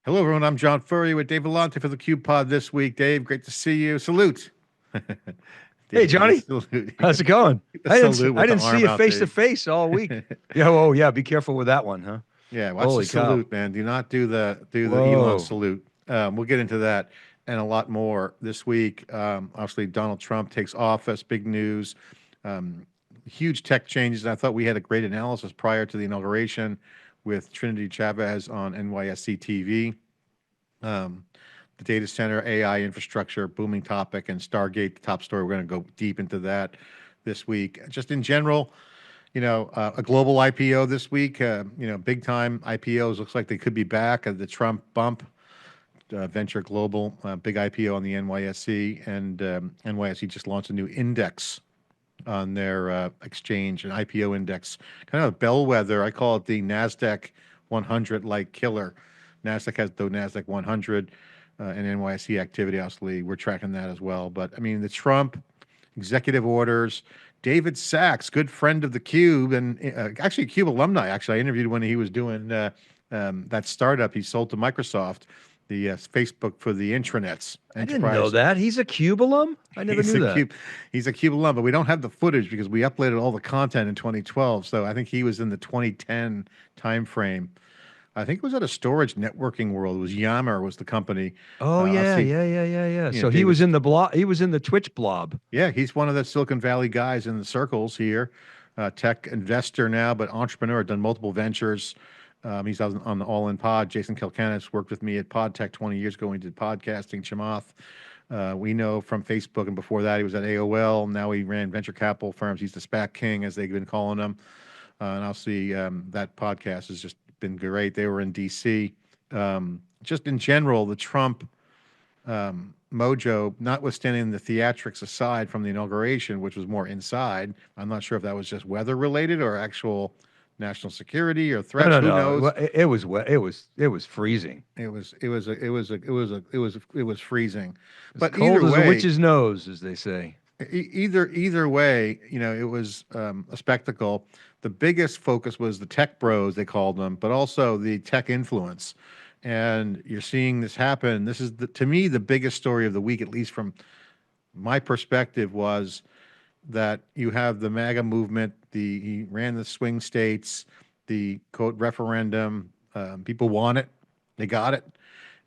Hello, everyone. I'm John Furrier with Dave Vellante for theCUBE pod this week. Dave, great to see you. Salute. Hey, Dave, give the Johnny. salute. How's it going? The salute I with the didn't see arm you out, face to Dave. face all week. Yeah, oh yeah, be careful with that one, huh? Yeah, watch the Holy cow. salute, man. Do not do the Elon Whoa. salute. We'll get into that and a lot more this week. Obviously, Donald Trump takes office. Big news. Um, Huge tech changes. I thought we had a great analysis prior to the inauguration with Trinity Chavez on NYSC TV. Um, the data center, AI infrastructure, booming topic, and Stargate, the top story. We're going to go deep into that this week. Just in general, a global IPO this week. Big time IPOs looks like they could be back. The Trump bump, Venture Global, big IPO on the NYSE, and NYSE just launched a new index on their exchange, an IPO index, kind of a bellwether. I call it the Nasdaq 100 like killer. Nasdaq has the Nasdaq 100 and NYSE activity. Obviously, we're tracking that as well. But I mean, the Trump executive orders. David Sachs, good friend of the Cube, and actually a Cube alumni. Actually, I interviewed when he was doing that startup he sold to Microsoft, the Facebook for the intranets, I didn't know enterprise. that. He's a Cube alum? I never He's knew a that. Cube. He's a Cube alum, but we don't have the footage because we uploaded all the content in 2012. So I think he was in the 2010 timeframe. I think it was at a storage networking world. It was Yammer was the company. Oh I'll yeah, see. yeah, yeah, yeah, yeah. So he was David's. in the blob, he was in the Twitch blob. Yeah, he's one of the Silicon Valley guys in the circles here. Tech investor now, but entrepreneur. Done multiple ventures. He's on the All In Pod. Jason Kelkanis worked with me at PodTech 20 years ago. We did podcasting. Chamath. We know from Facebook, and before that, he was at AOL. Now he ran venture capital firms. He's the SPAC king, as they've been calling him. And I'll see that podcast has just been great. They were in DC. Just in general, the Trump mojo, notwithstanding the theatrics aside from the inauguration, which was more inside. I'm not sure if that was just weather related or actual national security or No, threats. no, Who no. knows? It was freezing. It was freezing. As But either cold as a way, witch's nose, as they say. either way, it was a spectacle. The biggest focus was the tech bros, they called them, but also the tech influence. And you're seeing this happen. This is, to me, the biggest story of the week, at least from my perspective, was that you have the MAGA movement. He ran the swing states, the quote referendum. People want it, they got it,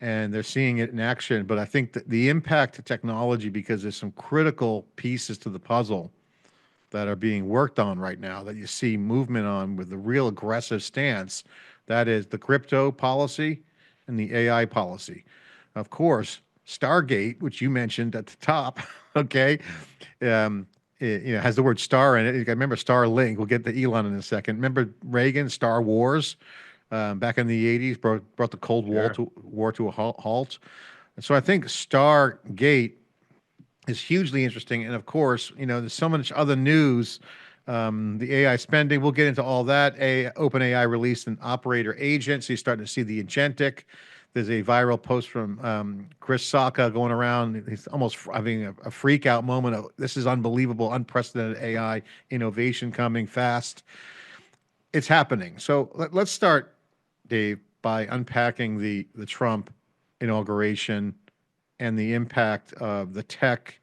and they're seeing it in action. But I think that the impact to technology, because there's some critical pieces to the puzzle that are being worked on right now that you see movement on with a real aggressive stance. That is the crypto policy and the AI policy. Of course, Stargate, which you mentioned at the top, okay, has the word star in it. I remember Starlink. We'll get to Elon in a second. Remember Reagan, Star Wars, back in the 80s, brought the Cold Sure. War to a halt. And so I think Stargate is hugely interesting. And of course, there's so much other news. The AI spending, we'll get into all that. OpenAI released an operator agent, so you're starting to see the agentic. There's a viral post from Chris Sacca going around. He's almost having a freak out moment of this is unbelievable, unprecedented AI innovation coming fast. It's happening. So let's start, Dave, by unpacking the Trump inauguration and the impact of the tech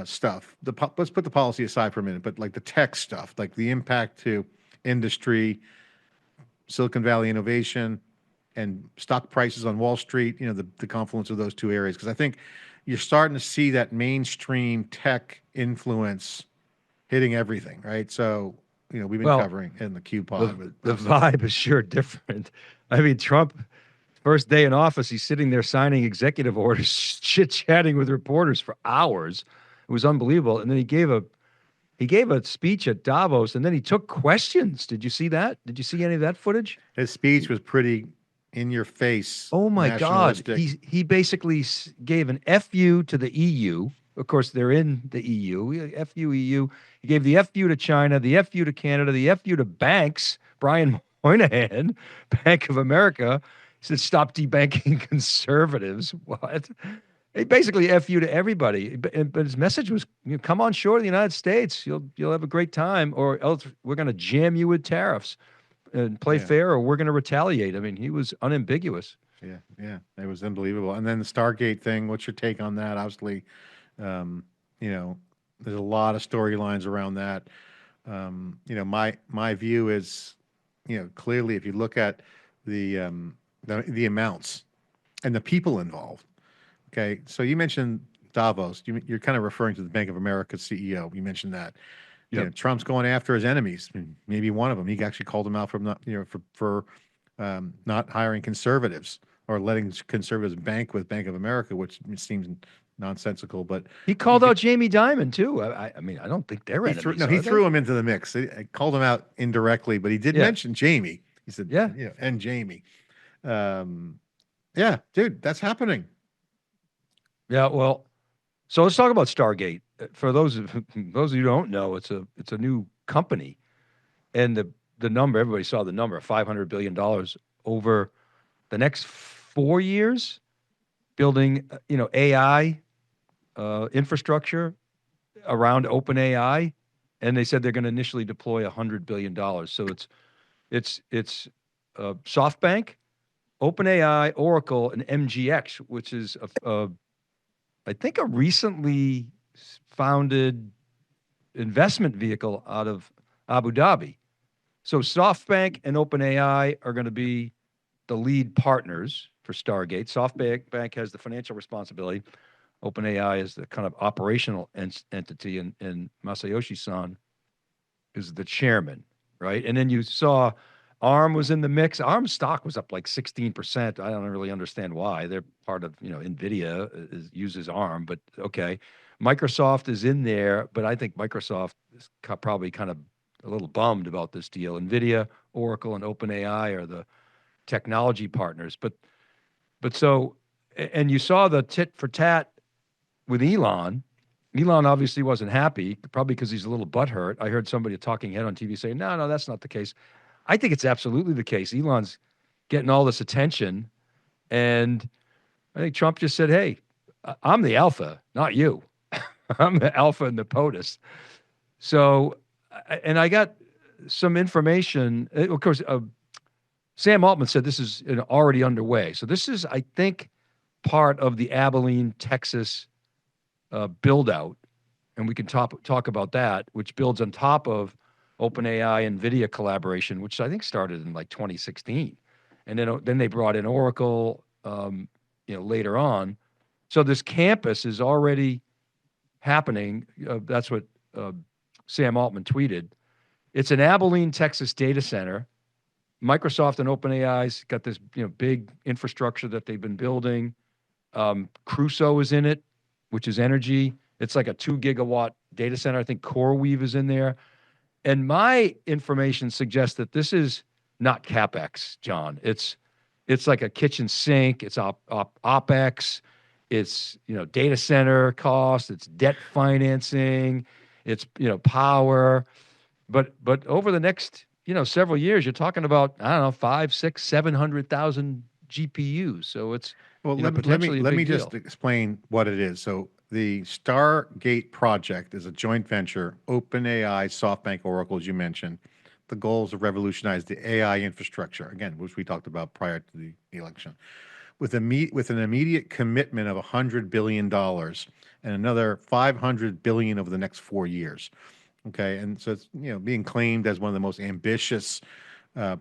stuff. Let's put the policy aside for a minute, but like the tech stuff, like the impact to industry, Silicon Valley innovation, and stock prices on Wall Street. The confluence of those two areas, because I think you're starting to see that mainstream tech influence hitting everything, right? So we've been Well, covering in the Q the pod with the vibe is sure different. I mean, Trump, first day in office, he's sitting there signing executive orders, chit chatting with reporters for hours. It was unbelievable. And then he gave a speech at Davos, and then he took questions. Did you see that? Did you see any of that footage? his speech was pretty in your face, Oh my God. nationalistic. He basically gave an FU to the EU. Of course, they're in the EU. FU EU. He gave the FU to China, the FU to Canada, the FU to banks. Brian Moynihan, Bank of America, said stop debanking conservatives. What? He basically FU to everybody. But his message was, come on shore to the United States. You'll have a great time, or else we're going to jam you with tariffs and play Yeah. fair, or we're going to retaliate. I mean, he was unambiguous. yeah, it was unbelievable. And then the Stargate thing, what's your take on that? Obviously, um, you know, there's a lot of storylines around that. My view is, clearly if you look at the amounts and the people involved. Okay, so you mentioned Davos. You're kind of referring to the Bank of America CEO. You mentioned that. Yep. Trump's going after his enemies. Maybe one of them. He actually called them out from not, for not hiring conservatives or letting conservatives bank with Bank of America, which seems nonsensical. But He you called get, out Jamie Dimon too. I mean, I don't think they're he threw enemies, no, he are they? threw him into the mix. He called him out indirectly, but he did Yeah. mention Jamie. He said, Yeah. and Jamie. Um, yeah, dude, that's happening. Yeah. Well, so let's talk about Stargate. For those of you who don't know, it's a new company, and the number, everybody saw the number, $500 billion over the next 4 years, building AI infrastructure around OpenAI, and they said they're going to initially deploy $100 billion. So it's SoftBank, OpenAI, Oracle, and MGX, which is I think a recently founded investment vehicle out of Abu Dhabi. So SoftBank and OpenAI are going to be the lead partners for Stargate. SoftBank has the financial responsibility. OpenAI is the kind of operational entity, and Masayoshi Son is the chairman, right? And then you saw ARM was in the mix. ARM stock was up like 16%. I don't really understand why. They're part of, NVIDIA uses ARM, but okay. Microsoft is in there, but I think Microsoft is probably kind of a little bummed about this deal. NVIDIA, Oracle, and OpenAI are the technology partners. But so, and you saw the tit for tat with Elon. Elon obviously wasn't happy, probably because he's a little butthurt. I heard somebody, a talking head on TV, say, no, that's not the case. I think it's absolutely the case. Elon's getting all this attention. And I think Trump just said, hey, I'm the alpha, not you. I'm the alpha and the POTUS. So, and I got some information. Of course, Sam Altman said this is already underway. So this is, I think, part of the Abilene, Texas build out, and we can talk about that, which builds on top of OpenAI NVIDIA collaboration, which I think started in like 2016, and then they brought in Oracle, later on. So this campus is already happening. That's what Sam Altman tweeted. It's an Abilene, Texas data center. Microsoft and OpenAI's got this big infrastructure that they've been building. Crusoe is in it, which is energy. It's like a 2 gigawatt data center. I think CoreWeave is in there. And my information suggests that this is not CapEx, John. It's like a kitchen sink. It's OpEx. It's data center cost. It's debt financing. It's power. But over the next several years, you're talking about, I don't know, 5, 6, 700,000 GPUs. So it's Well, potentially a let me big deal. just explain what it is. So the Stargate project is a joint venture, OpenAI, SoftBank, Oracle, as you mentioned. The goal is to revolutionize the AI infrastructure, again, which we talked about prior to the election, with an immediate commitment of $100 billion and another $500 billion over the next 4 years. Okay, and so it's being claimed as one of the most ambitious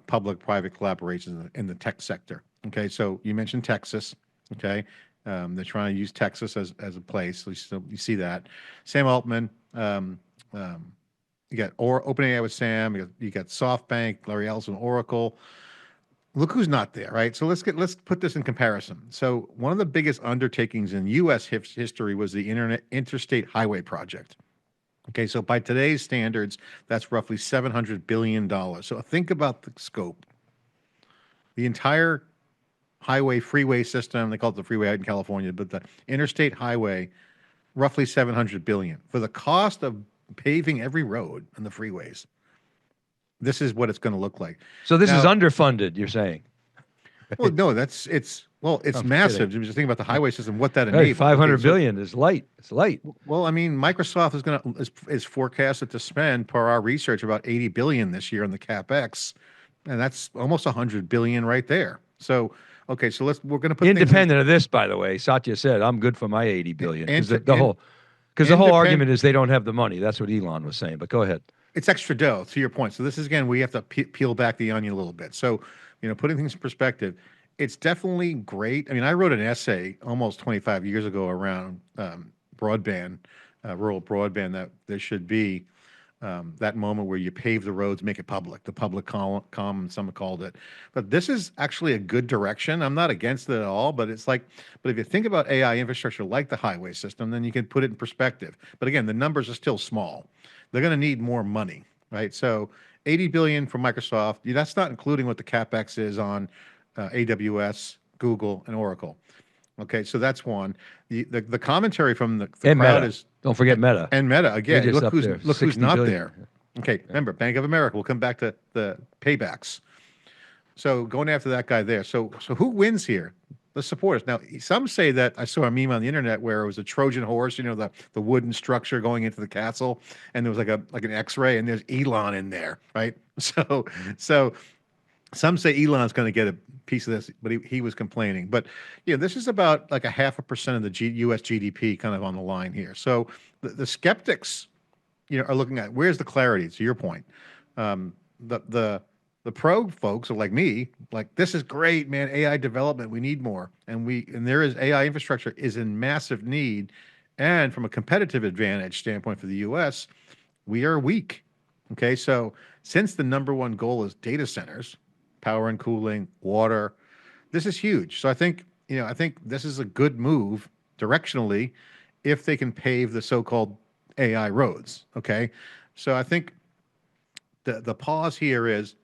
public-private collaborations in the tech sector. Okay, so you mentioned Texas. Okay, they're trying to use Texas as a place. So you see that. Sam Altman. You got OpenAI with Sam. You got SoftBank, Larry Ellison, Oracle. Look who's not there, right? So let's put this in comparison. So one of the biggest undertakings in U.S. history was the Interstate Highway Project. Okay, so by today's standards, that's roughly $700 billion. So think about the scope. The entire freeway system, they call it the freeway out in California, but the interstate highway, roughly 700 billion. For the cost of paving every road on the freeways, this is what it's going to look like. So this is Now, underfunded, you're saying? well, no, it's I'm massive. kidding. Just think about the highway system, what that Hey, enabled. 500 Okay, so billion is light. It's light. well, I mean, Microsoft is forecasted to spend, per our research, about 80 billion this year on the capex, and that's almost 100 billion right there. So Okay, so we're going to put things Independent of this, by the way, Satya said, I'm good for my 80 billion because into the whole independent. argument is they don't have the money. That's what Elon was saying. But go ahead. It's extra dough, to your point. So this is, again, we have to peel back the onion a little bit. So, putting things in perspective, it's definitely great. I mean, I wrote an essay almost 25 years ago around broadband, rural broadband, that there should be that moment where you pave the roads, make it public, the public common, some called it. But this is actually a good direction. I'm not against it at all, but but if you think about AI infrastructure like the highway system, then you can put it in perspective. But again, the numbers are still small. They're going to need more money, right? So 80 billion for Microsoft, that's not including what the CapEx is on AWS, Google, and Oracle. Okay, so that's one. The commentary from the And crowd Meta. is, Don't forget Meta. and Meta They're again. just up there. Look who's 60 not billion. there. Okay, remember Bank of America. We'll come back to the paybacks. So going after that guy there. So who wins here? The supporters. Now, some say that I saw a meme on the internet where it was a Trojan horse, the wooden structure going into the castle, and there was like an X-ray, and there's Elon in there, right? So some say Elon's going to get a piece of this, but he was complaining. But this is about like 0.5% of the U.S. GDP kind of on the line here. So the skeptics, are looking at where's the clarity. To your point, the pro folks are like me, like this is great, man. AI development, we need more, and there is AI infrastructure is in massive need, and from a competitive advantage standpoint for the U.S., we are weak. Okay, so since the number one goal is data centers, power and cooling, water, this is huge. So I think this is a good move directionally if they can pave the so-called AI roads. Okay, so I think the pause here is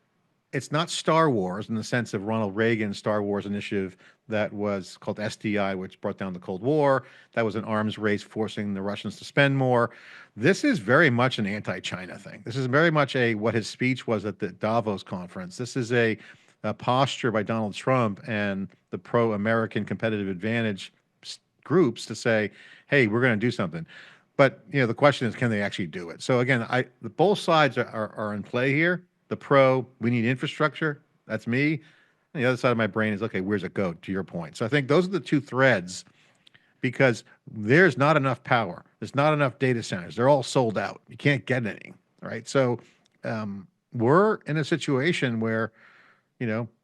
it's not Star Wars in the sense of Ronald Reagan's Star Wars initiative that was called SDI, which brought down the Cold War. That was an arms race forcing the Russians to spend more. This is very much an anti-China thing. This is very much what his speech was at the Davos conference. This is a posture by Donald Trump and the pro-American competitive advantage groups to say, hey, we're going to do something. But the question is, can they actually do it? So again, both sides are in play here. The pro, we need infrastructure. That's me. And the other side of my brain is, okay, where's it go? To your point. So I think those are the two threads, because there's not enough power. There's not enough data centers. They're all sold out. You can't get any. Right. So we're in a situation where,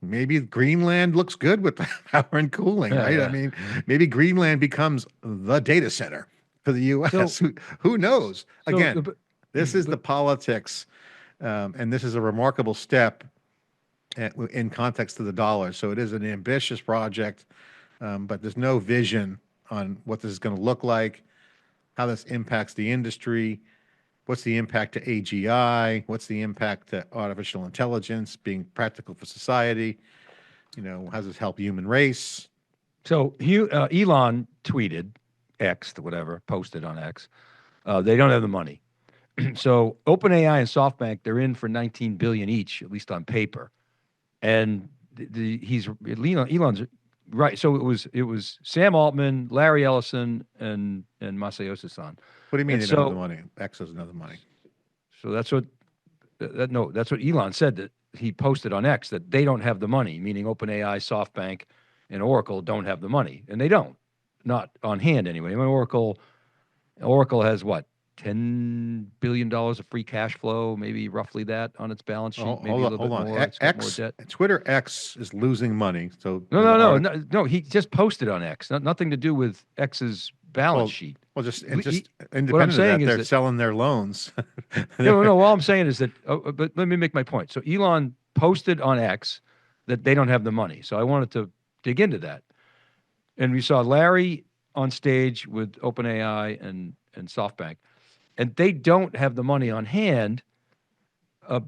maybe Greenland looks good with power and cooling. Right. Yeah. I mean, maybe Greenland becomes the data center for the U.S. So, who knows? Again, this is but the politics. And this is a remarkable step in context of the dollar. So it is an ambitious project, but there's no vision on what this is going to look like, how this impacts the industry, what's the impact to AGI, what's the impact to artificial intelligence being practical for society, how does this help human race? So Elon tweeted, whatever, posted on X, they don't have the money. So OpenAI and SoftBank, they're in for 19 billion each, at least on paper. And Elon's right. So it was Sam Altman, Larry Ellison, and Masayoshi Son. What do you mean And they don't have the money? X doesn't have the money. So that's what that's what Elon said, that he posted on X, that they don't have the money, meaning OpenAI, SoftBank, and Oracle don't have the money, and they don't, not on hand anyway. I mean, Oracle has what, $10 billion of free cash flow, maybe roughly that on its balance sheet, maybe a little bit more. It's got more debt. Twitter X is losing money. So No. He just posted on X. Nothing to do with X's balance sheet. Well, just independent of that, they're selling their loans. No. All I'm saying is that. But let me make my point. So Elon posted on X that they don't have the money. So I wanted to dig into that, and we saw Larry on stage with OpenAI and SoftBank. And they don't have the money on hand,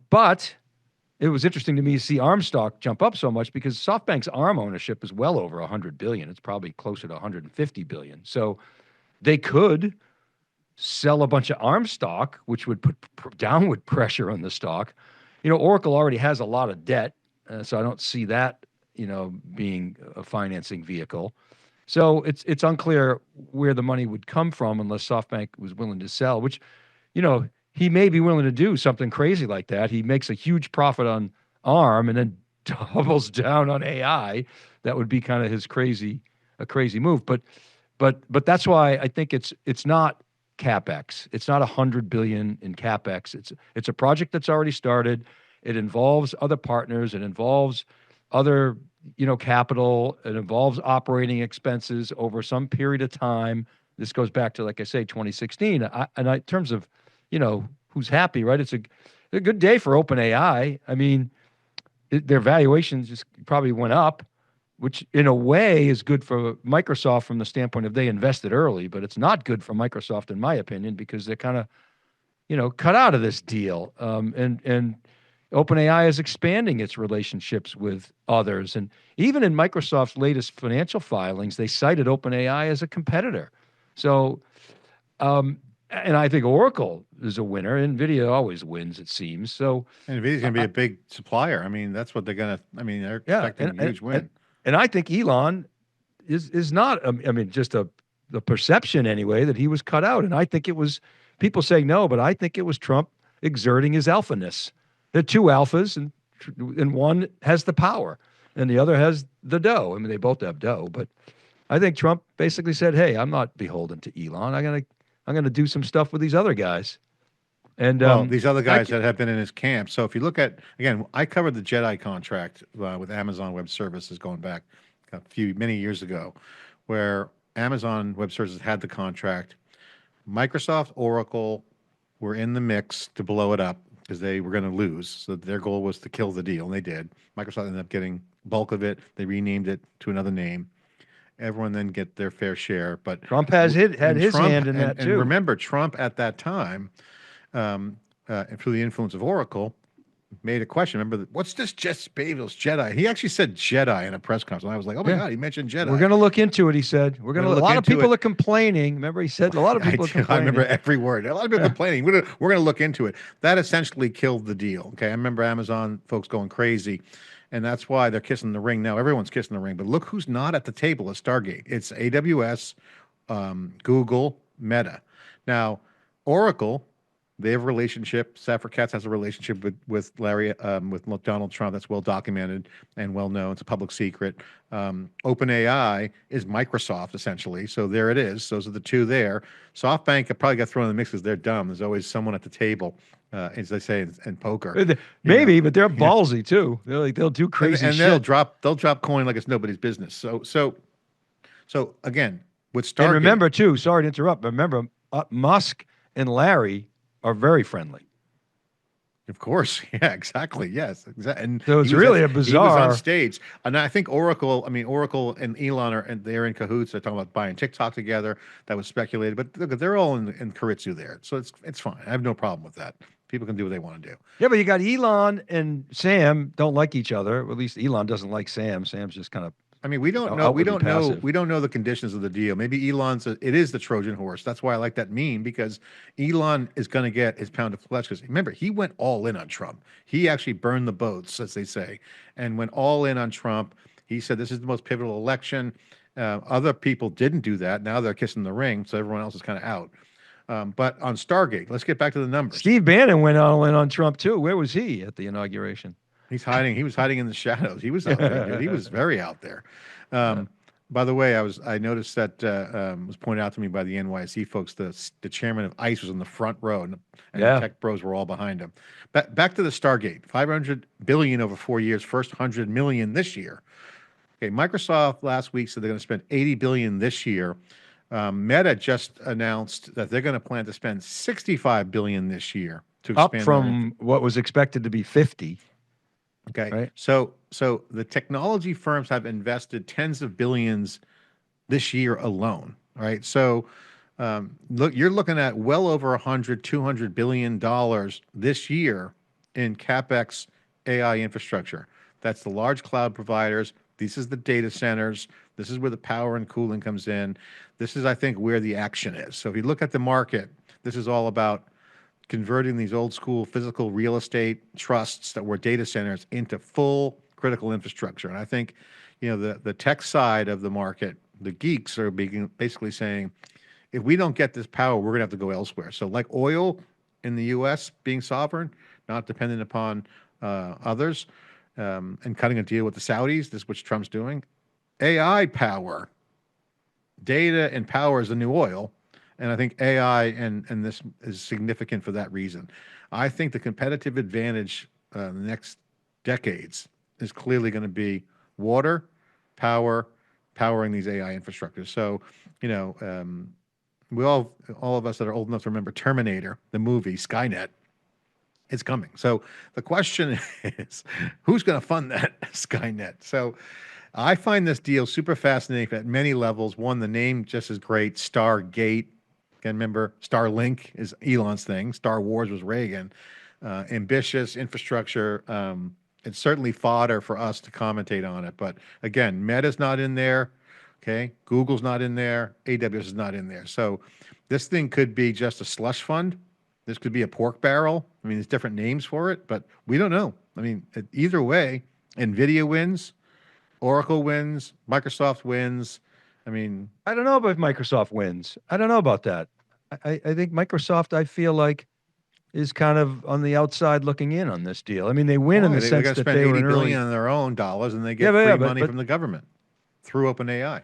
but it was interesting to me to see ARM stock jump up so much, because SoftBank's ARM ownership is well over 100 billion. It's probably closer to 150 billion. So they could sell a bunch of ARM stock, which would put downward pressure on the stock. Oracle already has a lot of debt, so I don't see that, being a financing vehicle. So it's unclear where the money would come from unless SoftBank was willing to sell, which, he may be willing to do something crazy like that. He makes a huge profit on ARM and then doubles down on AI. that would be kind of a crazy move. But that's why I think it's not capex. It's not 100 billion in capex. It's a project that's already started. It involves other partners. It involves other capital. It involves operating expenses over some period of time. This goes back to, like I say, 2016. In terms of who's happy, right? It's a good day for OpenAI. I mean, their valuations just probably went up, which in a way is good for Microsoft from the standpoint of they invested early, but it's not good for Microsoft, in my opinion, because they're kind of, cut out of this deal. And OpenAI is expanding its relationships with others. And even in Microsoft's latest financial filings, they cited OpenAI as a competitor. So, and I think Oracle is a winner. NVIDIA always wins, it seems. So, And NVIDIA's going to be a big supplier. I mean, that's what they're going to, I mean, they're yeah, expecting a huge win. and I think Elon is not. I mean, just the perception anyway that he was cut out, and I think it was people saying no, but I think it was Trump exerting his alphaness. There are two alphas, and one has the power, and the other has the dough. I mean, they both have dough, but I think Trump basically said, "Hey, I'm not beholden to Elon. I'm gonna do some stuff with these other guys." And Well, these other guys that have been in his camp. So if you look at, again, I covered the Jedi contract with Amazon Web Services going back many years ago, where Amazon Web Services had the contract. Microsoft, Oracle were in the mix to blow it up because they were going to lose. So their goal was to kill the deal, and they did. Microsoft ended up getting bulk of it. They renamed it to another name. Everyone then get their fair share. But Trump had his hand in that too. And remember, Trump at that time, and through the influence of Oracle, made a question. Remember, what's this Jeff Bezos Jedi? He actually said Jedi in a press conference. And I was like, oh my God, he mentioned Jedi. We're going to look into it, he said. We're going to. A lot of people are complaining. Remember, he said a lot of people are complaining. I remember every word. A lot of people complaining. We're going to look into it. That essentially killed the deal. Okay, I remember Amazon folks going crazy, and that's why they're kissing the ring now. Everyone's kissing the ring, but look who's not at the table at Stargate. It's AWS, Google, Meta. Now, Oracle. They have a relationship. Safra Catz has a relationship with Larry, with Donald Trump. That's well documented and well known. It's a public secret. OpenAI is Microsoft essentially. So there it is. Those are the two there. SoftBank probably got thrown in the mix because they're dumb. There's always someone at the table, as they say in poker. Maybe, but they're ballsy too. They're like they'll do crazy and shit. They'll drop coin like it's nobody's business. So again with Stargate. And remember too. Sorry to interrupt. But remember, Musk and Larry are very friendly. Of course. Yeah, exactly. Yes. Exactly. And so it's really a bizarre. He was on stage. And I think Oracle and Elon they're in cahoots. They're talking about buying TikTok together. That was speculated. But look, they're all in Keiretsu there. So it's fine. I have no problem with that. People can do what they want to do. Yeah, but you got Elon and Sam don't like each other. Or at least Elon doesn't like Sam. Sam's just kind of. I mean, we don't know. We don't know the conditions of the deal. Maybe it is the Trojan horse. That's why I like that meme, because Elon is going to get his pound of flesh. Because remember, he went all in on Trump. He actually burned the boats, as they say, and went all in on Trump. He said this is the most pivotal election. Other people didn't do that. Now they're kissing the ring, so everyone else is kind of out. But on Stargate, let's get back to the numbers. Steve Bannon went all in on Trump too. Where was he at the inauguration? He's hiding. He was hiding in the shadows. He was out there, dude. He was very out there. By the way, I noticed that was pointed out to me by the NYC folks. The chairman of ICE was in the front row, and the tech bros were all behind him. Back to the Stargate, $500 billion over 4 years, first $100 million this year. Okay, Microsoft last week said they're going to spend $80 billion this year. Meta just announced that they're going to plan to spend $65 billion this year to expand. Up from what was expected to be 50. Okay, right. So the technology firms have invested tens of billions this year alone, right? So look, you're looking at well over $200 billion this year in CapEx AI infrastructure. That's the large cloud providers. This is the data centers. This is where the power and cooling comes in. This is, I think, where the action is. So if you look at the market, this is all about converting these old school physical real estate trusts that were data centers into full critical infrastructure. And I think, the tech side of the market, the geeks are basically saying, if we don't get this power, we're going to have to go elsewhere. So like oil in the U.S. being sovereign, not dependent upon others, and cutting a deal with the Saudis, this is what Trump's doing. AI power, data and power is the new oil. And I think AI and this is significant for that reason. I think the competitive advantage the next decades is clearly going to be water, power, powering these AI infrastructures. So, you know, we all of us that are old enough to remember Terminator, the movie, Skynet, it's coming. So the question is, who's going to fund that Skynet? So I find this deal super fascinating at many levels. One, the name just is great, Stargate. Again, remember, Starlink is Elon's thing. Star Wars was Reagan. Ambitious infrastructure. It's certainly fodder for us to commentate on it. But again, Meta's not in there. Okay, Google's not in there. AWS is not in there. So this thing could be just a slush fund. This could be a pork barrel. I mean, there's different names for it, but we don't know. I mean, either way, Nvidia wins, Oracle wins, Microsoft wins. I mean, I don't know if Microsoft wins. I don't know about that. I think Microsoft, I feel like, is kind of on the outside looking in on this deal. I mean, they win in why? the They got sense to that spend they were 80 an billion early. on their own dollars and they Yeah, get free but money from the government through OpenAI.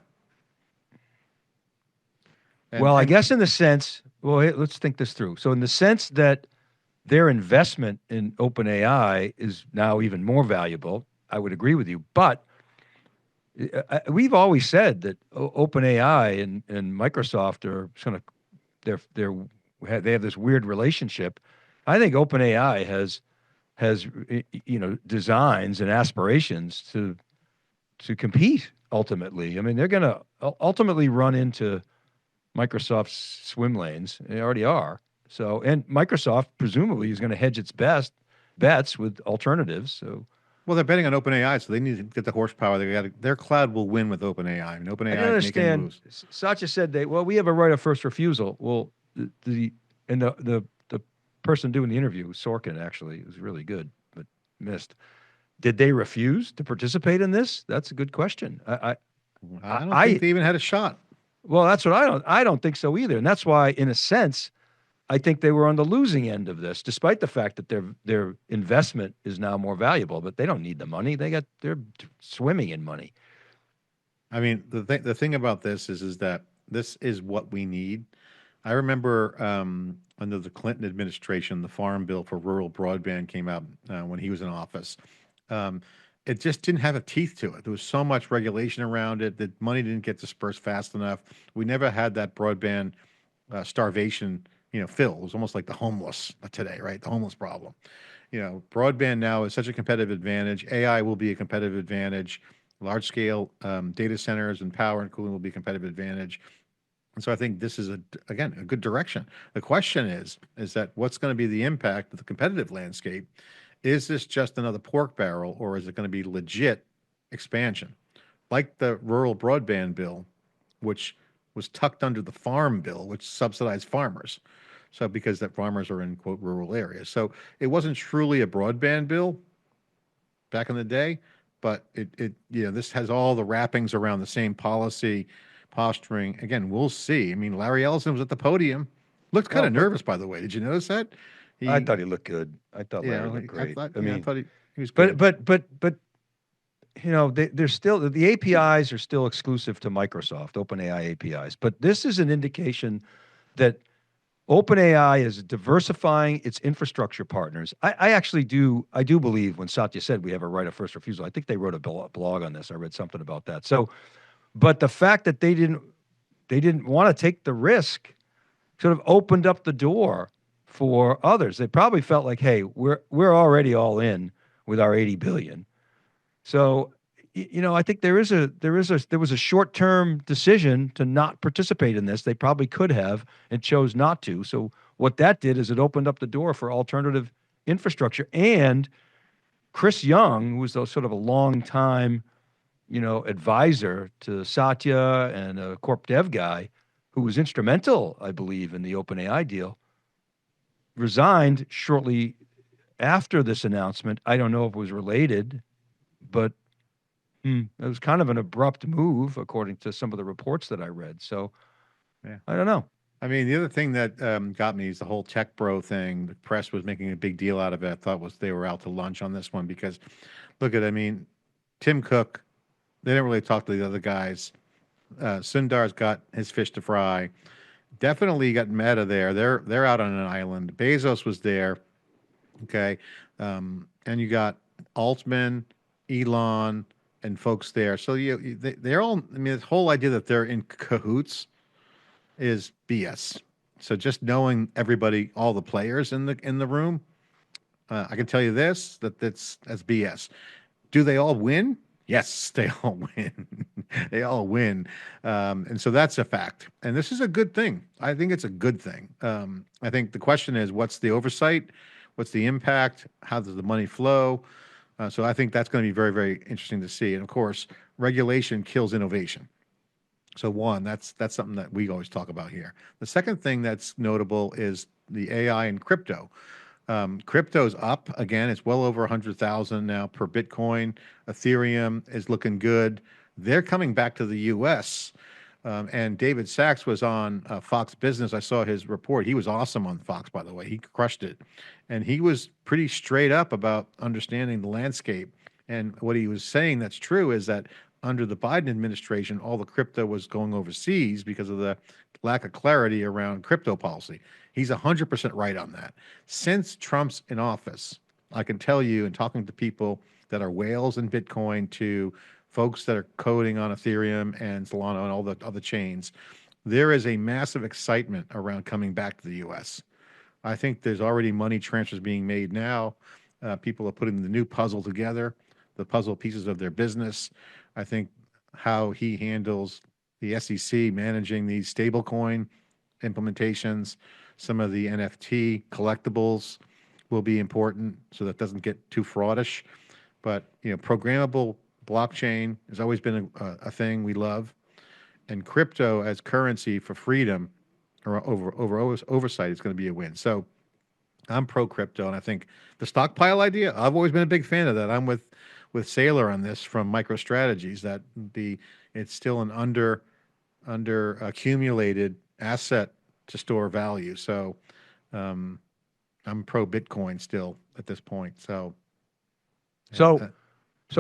well, I And guess in the sense, well, let's think this through. So, in the sense that their investment in OpenAI is now even more valuable, I would agree with you. But we've always said that OpenAI and Microsoft are kind of they have this weird relationship. I think OpenAI has designs and aspirations to compete ultimately. I mean, they're going to ultimately run into Microsoft's swim lanes. They already are. So, and Microsoft presumably is going to hedge its bets with alternatives. So, well, they're betting on OpenAI, so they need to get the horsepower. Their cloud will win with OpenAI. I mean, I didn't OpenAI is making understand. moves. Satya said we have a right of first refusal. Well, the person doing the interview, Sorkin, actually, was really good, but missed. Did they refuse to participate in this? That's a good question. I don't think I they even had a shot. well, that's what I don't think so either, and that's why, in a sense, I think they were on the losing end of this, despite the fact that their investment is now more valuable. But they don't need the money; they're swimming in money. I mean, the thing about this is that this is what we need. I remember under the Clinton administration, the Farm Bill for rural broadband came out when he was in office. Um, it just didn't have a teeth to it. There was so much regulation around it that money didn't get dispersed fast enough. We never had that broadband starvation, fill. It was almost like the homeless today, right? The homeless problem. Broadband now is such a competitive advantage. AI will be a competitive advantage. Large scale data centers and power and cooling will be a competitive advantage. And so I think this is again a good direction. The question is that what's going to be the impact of the competitive landscape? Is this just another pork barrel, or is it going to be legit expansion, like the rural broadband bill, which was tucked under the farm bill, which subsidized farmers? So because that farmers are in quote rural areas, so it wasn't truly a broadband bill back in the day, but this has all the wrappings around the same policy posturing. Again, we'll see. I mean, Larry Ellison was at the podium, looked kind Well, of but nervous, by the way. Did you notice that? I He, thought he looked good. I thought Larry looked I great. thought, I yeah, I mean, thought he was but good. but they're still the APIs are still exclusive to Microsoft, OpenAI APIs. But this is an indication that OpenAI is diversifying its infrastructure partners. I actually do believe when Satya said we have a right of first refusal. I think they wrote a blog on this. I read something about that. So, but the fact that they didn't want to take the risk sort of opened up the door for others. They probably felt like, hey, we're already all in with our 80 billion. So, I think there was a short term decision to not participate in this. They probably could have and chose not to. So what that did is it opened up the door for alternative infrastructure. And Chris Young, who was sort of a long time, advisor to Satya and a corp dev guy, who was instrumental, I believe, in the OpenAI deal, resigned shortly after this announcement. I don't know if it was related, but it was kind of an abrupt move, according to some of the reports that I read. So Yeah. I don't know. I mean, the other thing that got me is the whole tech bro thing. The press was making a big deal out of it. I thought was they were out to lunch on this one because, look at, I mean, Tim Cook They didn't really talk to the other guys. Sundar's got his fish to fry. Definitely got Meta there. They're out on an island. Bezos was there. Okay, and you got Altman, Elon, and folks there. So they're all. I mean, this whole idea that they're in cahoots is BS. So just knowing everybody, all the players in the room, I can tell you this that's BS. Do they all win? Yes, they all win. They all win. And so that's a fact. And this is a good thing. I think it's a good thing. I think the question is, what's the oversight? What's the impact? How does the money flow? So I think that's going to be very, very interesting to see. And of course, regulation kills innovation. So one, that's something that we always talk about here. The second thing that's notable is the AI and crypto. Crypto's up again. It's well over 100,000 now per Bitcoin. Ethereum is looking good. They're coming back to the U.S. And David Sachs was on Fox Business. I saw his report. He was awesome on Fox, by the way. He crushed it. And he was pretty straight up about understanding the landscape. And what he was saying that's true is that under the Biden administration, all the crypto was going overseas because of the lack of clarity around crypto policy. He's 100% right on that. Since Trump's in office, I can tell you, in talking to people that are whales in Bitcoin to folks that are coding on Ethereum and Solana and all the other chains, there is a massive excitement around coming back to the U.S. I think there's already money transfers being made now. People are putting the new puzzle together, the puzzle pieces of their business. I think how he handles the SEC managing these stablecoin implementations, some of the NFT collectibles will be important so that doesn't get too fraudish. But programmable blockchain has always been a thing we love, and crypto as currency for freedom or oversight is going to be a win. So I'm pro crypto, and I think the stockpile idea, I've always been a big fan of that. I'm with Saylor on this from MicroStrategies that it's still an under accumulated asset to store value. So I'm pro Bitcoin still at this point. So So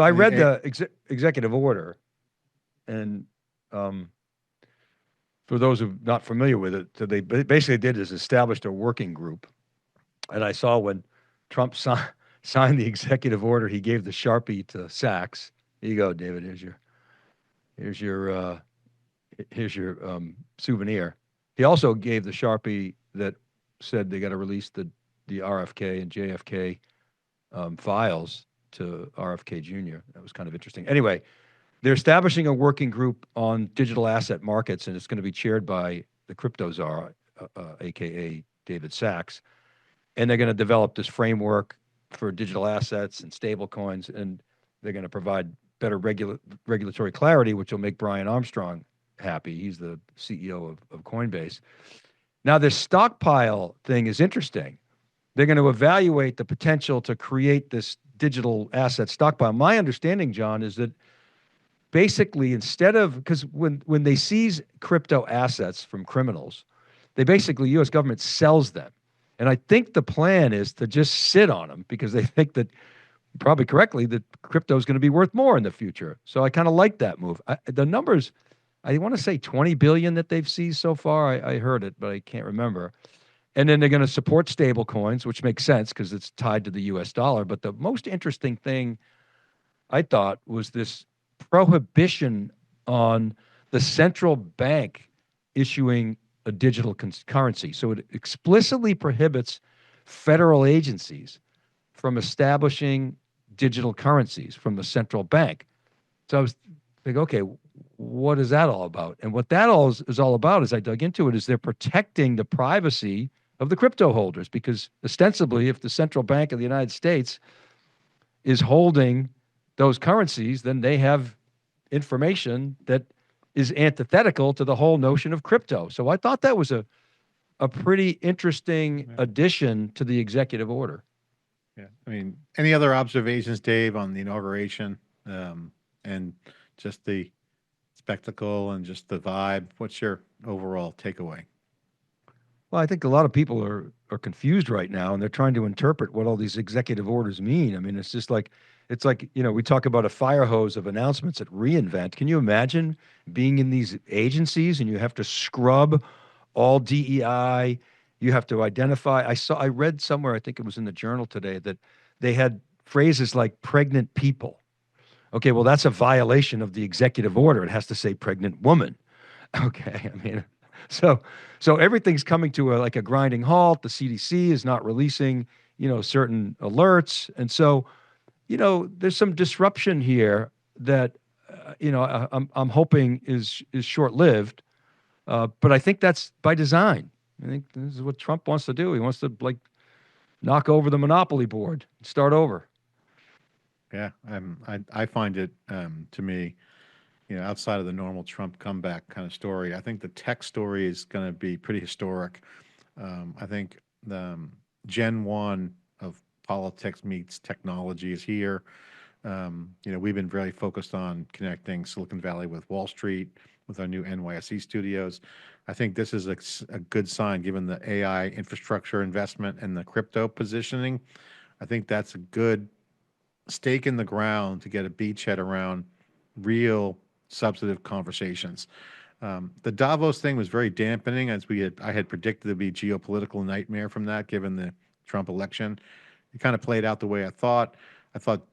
I and read the executive order, and for those who are not familiar with it, so they basically did is established a working group. And I saw when Trump signed the executive order, he gave the Sharpie to Sachs. Here you go, David. Here's your souvenir. He also gave the Sharpie that said they got to release the RFK and JFK files to RFK Jr. That was kind of interesting. Anyway, they're establishing a working group on digital asset markets, and it's going to be chaired by the crypto czar, aka David Sachs. And they're going to develop this framework for digital assets and stable coins, and they're going to provide better regulatory clarity, which will make Brian Armstrong happy. He's the CEO of Coinbase. Now, this stockpile thing is interesting. They're going to evaluate the potential to create this digital asset stockpile. My understanding, John, is that basically instead of, because when they seize crypto assets from criminals, they basically, U.S. government sells them. And I think the plan is to just sit on them because they think that, probably correctly, that crypto is going to be worth more in the future. So I kind of like that move. The numbers, I want to say 20 billion that they've seized so far. I heard it, but I can't remember. And then they're going to support stable coins, which makes sense because it's tied to the US dollar. But the most interesting thing I thought was this prohibition on the central bank issuing a digital currency. So it explicitly prohibits federal agencies from establishing digital currencies from the central bank. So I was thinking, okay, what is that all about? And what that is all about, as I dug into it, is they're protecting the privacy of the crypto holders, because ostensibly, if the central bank of the United States is holding those currencies, then they have information that is antithetical to the whole notion of crypto. So I thought that was a pretty interesting addition to the executive order. Yeah. I mean, any other observations, Dave, on the inauguration and just the spectacle and just the vibe? What's your overall takeaway? Well, I think a lot of people are confused right now, and they're trying to interpret what all these executive orders mean. I mean, it's just like It's like, we talk about a fire hose of announcements at reInvent. Can you imagine being in these agencies and you have to scrub all DEI? You have to identify. I read somewhere, I think it was in the journal today, that they had phrases like pregnant people. Okay, well, that's a violation of the executive order. It has to say pregnant woman. Okay, I mean, so so everything's coming to like a grinding halt. The CDC is not releasing, certain alerts, and so there's some disruption here that I'm hoping is short lived, but I think that's by design. I think this is what Trump wants to do. He wants to like knock over the monopoly board, start over. Yeah, I find it to me, outside of the normal Trump comeback kind of story, I think the tech story is going to be pretty historic. I think the Gen 1 of politics meets technology is here. We've been very focused on connecting Silicon Valley with Wall Street with our new NYSE studios. I think this is a good sign given the AI infrastructure investment and the crypto positioning. I think that's a good stake in the ground to get a beachhead around real substantive conversations. The Davos thing was very dampening, as I had predicted to be geopolitical nightmare from that, given the Trump election. It kind of played out the way I thought.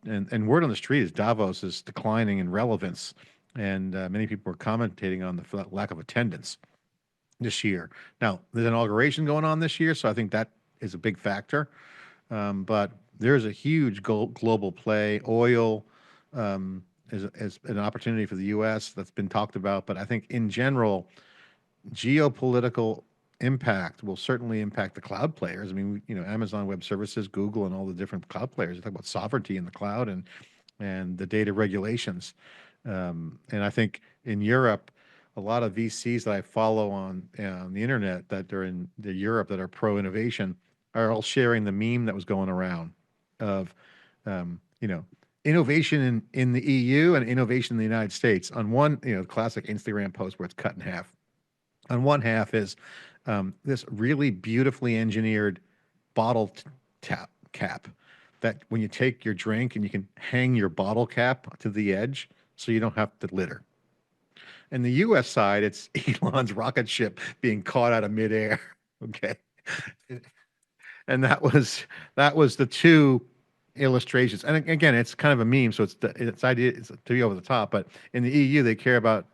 And word on the street is Davos is declining in relevance, and many people are commentating on the lack of attendance this year. Now, there's an inauguration going on this year, so I think that is a big factor. But there's a huge global play. Oil is an opportunity for the U.S. that's been talked about. But I think in general, geopolitical impact will certainly impact the cloud players. I mean, Amazon Web Services, Google, and all the different cloud players. You talk about sovereignty in the cloud and the data regulations. And I think in Europe, a lot of VCs that I follow on the internet that are in Europe that are pro innovation are all sharing the meme that was going around of, innovation in the EU and innovation in the United States. On one, classic Instagram post where it's cut in half. On one half is this really beautifully engineered bottle tap cap that when you take your drink and you can hang your bottle cap to the edge so you don't have to litter. And the U.S. side, it's Elon's rocket ship being caught out of midair. Okay, and that was the two illustrations. And again, it's kind of a meme, so it's idea it's to be over the top. But in the EU, they care about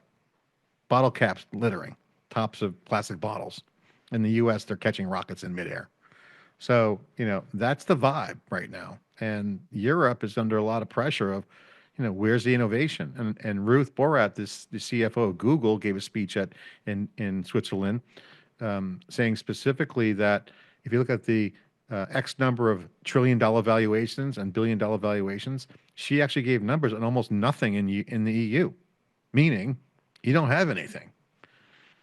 bottle caps littering tops of plastic bottles. In the U.S., they're catching rockets in midair. So, that's the vibe right now. And Europe is under a lot of pressure of, where's the innovation? And Ruth Borat, the CFO of Google, gave a speech in Switzerland, saying specifically that if you look at the X number of trillion-dollar valuations and billion-dollar valuations, she actually gave numbers on almost nothing in the EU, meaning you don't have anything.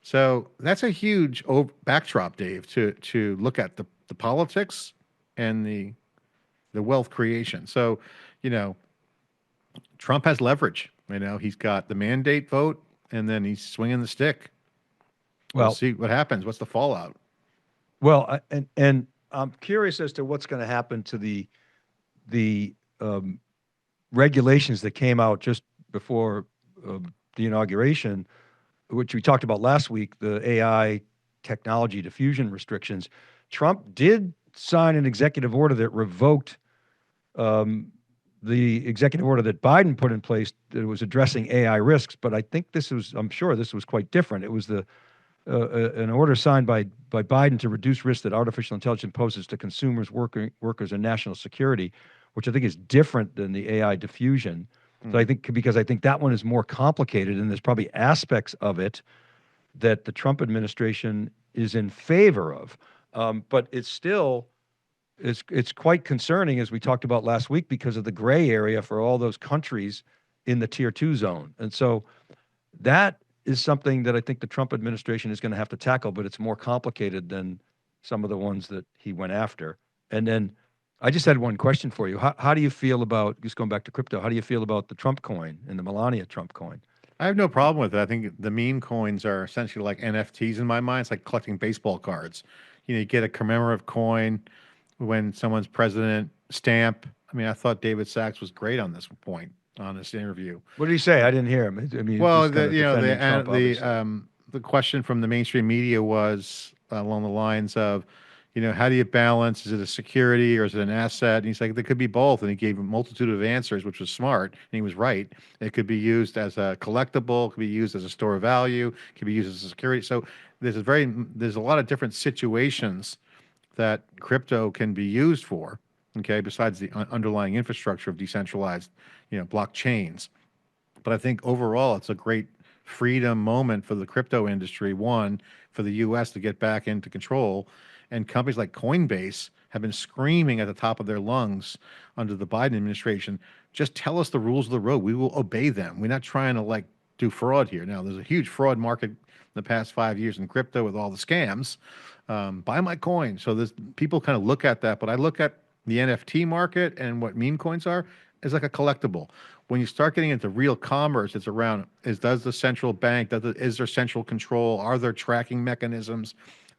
So that's a huge backdrop, Dave, to look at the politics and the wealth creation. So, you know, Trump has leverage. He's got the mandate vote, and then he's swinging the stick. We'll Well, see what happens. What's the fallout? and I'm curious as to what's going to happen to the regulations that came out just before the inauguration, which we talked about last week, the AI technology diffusion restrictions. Trump did sign an executive order that revoked the executive order that Biden put in place that was addressing AI risks. But I think I'm sure this was quite different. It was an order signed by Biden to reduce risks that artificial intelligence poses to consumers, workers, and national security, which I think is different than the AI diffusion. So I think because I think that one is more complicated, and there's probably aspects of it that the Trump administration is in favor of. But it's quite concerning, as we talked about last week, because of the gray area for all those countries in the tier 2 zone. And so that is something that I think the Trump administration is going to have to tackle, but it's more complicated than some of the ones that he went after. And then I just had one question for you. How do you feel about, just going back to crypto, how do you feel about the Trump coin and the Melania Trump coin? I have no problem with it. I think the meme coins are essentially like NFTs in my mind. It's like collecting baseball cards. You get a commemorative coin when someone's president, stamp, I mean, I thought David Sachs was great on this point, on this interview. What did he say? I didn't hear him. I mean, Well, just kind of defending Trump, obviously. the question from the mainstream media was along the lines of, how do you balance? Is it a security or is it an asset? And he's like, there could be both. And he gave a multitude of answers, which was smart, and he was right. It could be used as a collectible, it could be used as a store of value, it could be used as a security. So there's a lot of different situations that crypto can be used for. Okay, besides the underlying infrastructure of decentralized, blockchains. But I think overall, it's a great freedom moment for the crypto industry. One, for the U.S. to get back into control, and companies like Coinbase have been screaming at the top of their lungs under the Biden administration. Just tell us the rules of the road. We will obey them. We're not trying to like do fraud here. Now, there's a huge fraud market in the past 5 years in crypto with all the scams. Buy my coin. So there's people kind of look at that, but I look at the NFT market and what meme coins are as like a collectible. When you start getting into real commerce, it's around does the central bank, is there central control? Are there tracking mechanisms?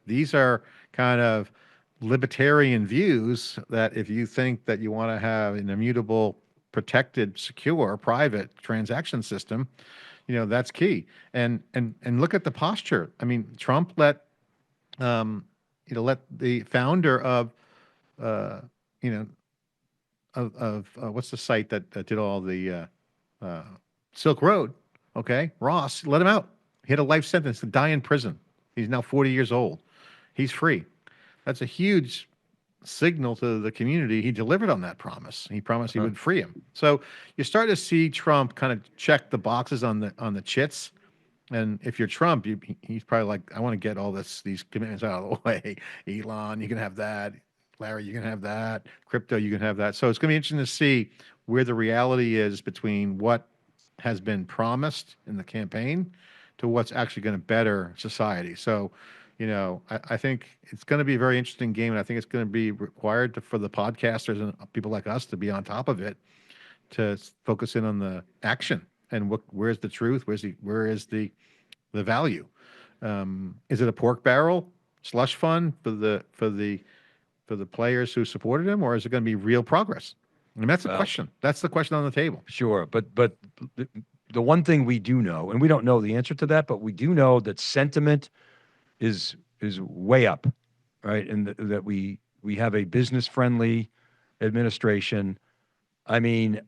These are kind of libertarian views that if you think that you want to have an immutable, protected, secure, private transaction system, that's key. And look at the posture. I mean, Trump let the founder of, you know, what's the site that did all the Silk Road? Okay, Ross let him out. He had a life sentence to die in prison. He's now 40 years old. He's free. That's a huge signal to the community. He delivered on that promise. He promised he would free him. So you start to see Trump kind of check the boxes on the chits. And if you're Trump, he's probably like, I want to get all these commitments out of the way. Elon, you can have that. Larry, you can have that. Crypto, you can have that. So it's going to be interesting to see where the reality is between what has been promised in the campaign to what's actually going to better society. So, I think it's going to be a very interesting game, and I think it's going to be required for the podcasters and people like us to be on top of it, to focus in on the action and where's the truth, where is the value. Is it a pork barrel slush fund for the players who supported him, or is it going to be real progress? I mean, that's the question. That's the question on the table. Sure, but the one thing we do know, and we don't know the answer to that, but we do know that sentiment is way up, right? And that we have a business friendly administration. I mean,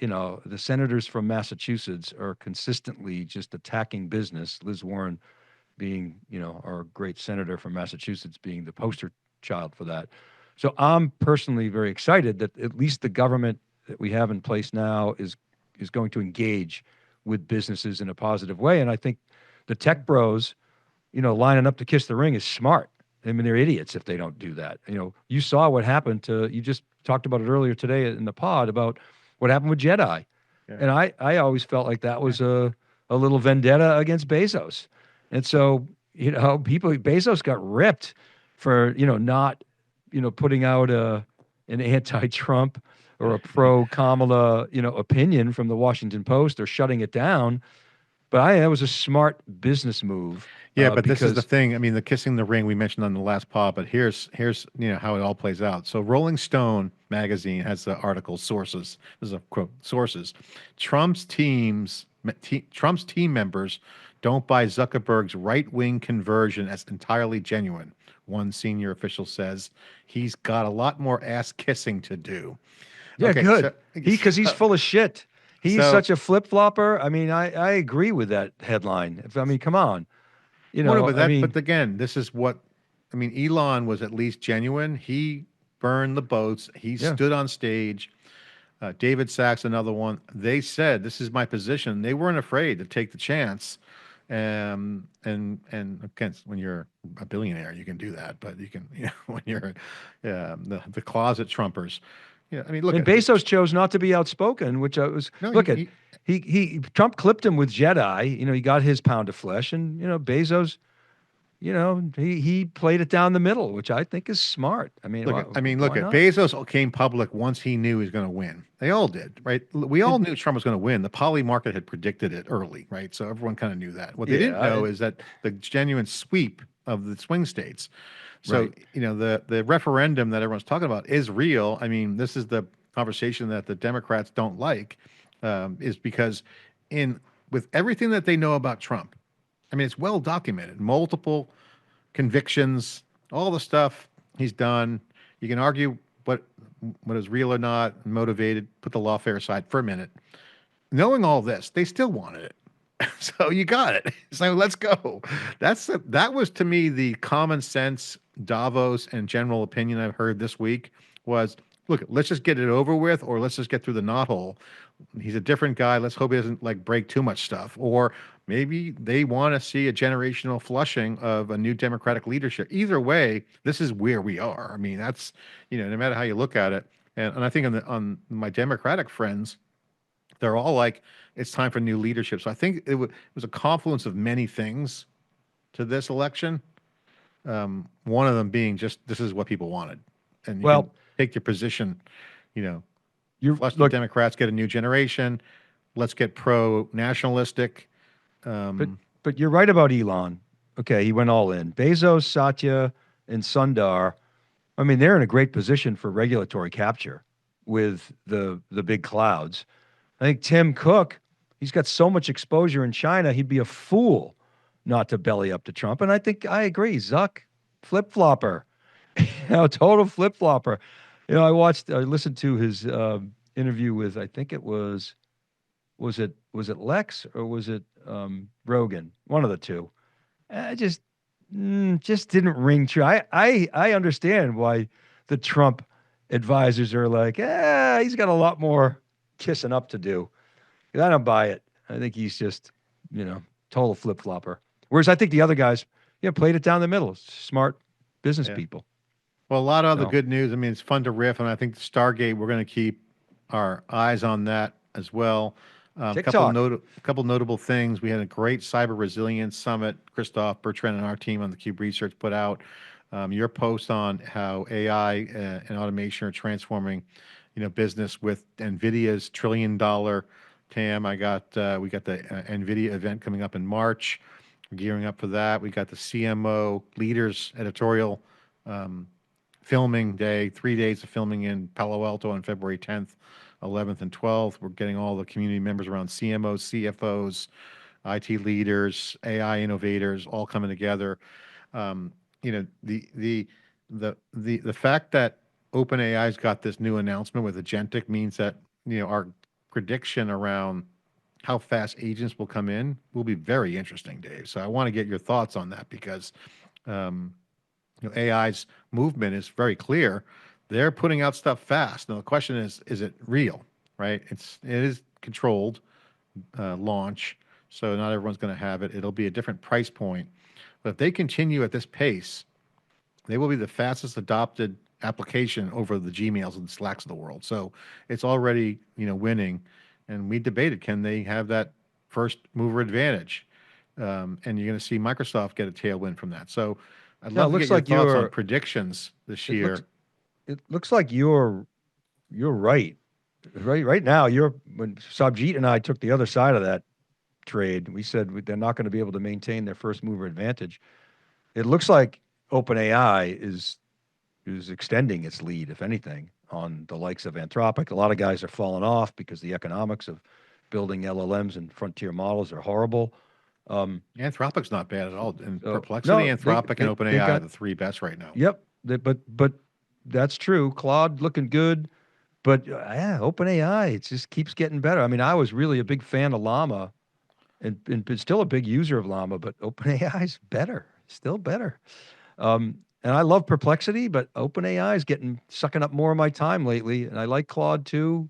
the senators from Massachusetts are consistently just attacking business. Liz Warren being, our great senator from Massachusetts, being the poster child for that. So I'm personally very excited that at least the government that we have in place now is going to engage with businesses in a positive way. And I think the tech bros, lining up to kiss the ring is smart. I mean, they're idiots if they don't do that. You saw what happened you just talked about it earlier today in the pod about what happened with Jedi. Yeah. And I always felt like that was a little vendetta against Bezos. And so, Bezos got ripped for, not, putting out an anti-Trump or a pro-Kamala, opinion from the Washington Post or shutting it down. But that was a smart business move. Yeah, but this is the thing. I mean, the kissing the ring we mentioned on the last pod, but here's how it all plays out. So Rolling Stone magazine has the article sources. This is a quote, sources. Trump's team members don't buy Zuckerberg's right-wing conversion as entirely genuine. One senior official says he's got a lot more ass kissing to do. Yeah, okay, good. Because he's full of shit. He's such a flip-flopper. I mean, I agree with that headline. I mean, come on. But again, this is what, Elon was at least genuine. He burned the boats. He stood on stage. David Sachs, another one. They said, this is my position. They weren't afraid to take the chance. And again, when you're a billionaire, you can do that. But you can, when you're the closet Trumpers, look. And Bezos chose not to be outspoken, which Trump clipped him with Jedi. He got his pound of flesh, and Bezos, he played it down the middle, which I think is smart. Bezos came public once he knew he was going to win. They all did, right? We all knew Trump was going to win. The poly market had predicted it early, right? So everyone kind of knew that. What they didn't know is that the genuine sweep of the swing states. So, the referendum that everyone's talking about is real. I mean, this is the conversation that the Democrats don't like, is because in with everything that they know about Trump, I mean, it's well documented, multiple convictions, all the stuff he's done. You can argue what is real or not, motivated. Put the lawfare aside for a minute. Knowing all this, they still wanted it. So you got it. So let's go. That was to me the common sense Davos and general opinion I've heard this week was, look, let's just get it over with, or let's just get through the knothole. He's a different guy. Let's hope he doesn't like break too much stuff. Or maybe they want to see a generational flushing of a new Democratic leadership. Either way, this is where we are. I mean, that's, no matter how you look at it. And I think on my Democratic friends, they're all like, it's time for new leadership. So I think it was a confluence of many things to this election. One of them being just this is what people wanted, and you can Well, take your position. You know, you flush the look, Democrats, get a new generation. Let's get pro-nationalistic. but Um, but you're right about Elon. Okay, he went all in. Bezos, Satya, and Sundar. I mean, they're in a great position for regulatory capture with the big clouds. I think Tim Cook, he's got so much exposure in China, he'd be a fool not to belly up to Trump. And I think I agree. Zuck, flip flopper, total flip flopper. I listened to his interview with, I think it was it Lex or was it Rogan? One of the two. I just didn't ring true. I understand why the Trump advisors are like, he's got a lot more kissing up to do. I don't buy it. I think he's just, total flip flopper. Whereas I think the other guys, played it down the middle. Smart business yeah. people. Well, a lot of other So good news. I mean, it's fun to riff, and I think Stargate. We're going to keep our eyes on that as well. TikTok. Couple notable things. We had a great cyber resilience summit. Christoph Bertrand and our team on the Cube Research put out your post on how AI and automation are transforming, business with NVIDIA's $1 trillion TAM. We got the NVIDIA event coming up in March. We're gearing up for that. We got the CMO leaders editorial. Filming day, 3 days of filming in Palo Alto on February 10th, 11th, and 12th. We're getting all the community members around CMOs, CFOs, IT leaders, AI innovators, all coming together. Um, the fact that OpenAI's got this new announcement with agentic means that our prediction around how fast agents will come in will be very interesting, Dave. So I want to get your thoughts on that because um, AI's movement is very clear. They're putting out stuff fast. Now the question is it real? Right? It is controlled launch, so not everyone's going to have it. It'll be a different price point. But if they continue at this pace, they will be the fastest adopted application over the Gmails and Slacks of the world. So it's already winning. And we debated, can they have that first mover advantage? And you're going to see Microsoft get a tailwind from that. So I'd No, it love to looks get your like thoughts on predictions this it looks year. it looks like you're right. Right now, when Sabjit and I took the other side of that trade, we said they're not going to be able to maintain their first mover advantage. It looks like OpenAI is extending its lead, if anything, on the likes of Anthropic. A lot of guys are falling off because the economics of building LLMs and frontier models are horrible. Anthropic's not bad at all. And So Perplexity, no, Anthropic, and they OpenAI are got, the three best right now. yep. But that's true. Claude looking good. But yeah, OpenAI, it just keeps getting better. I mean, I was really a big fan of Llama and been still a big user of Llama, but OpenAI is better, still better. And I love Perplexity, but OpenAI is sucking up more of my time lately. And I like Claude too.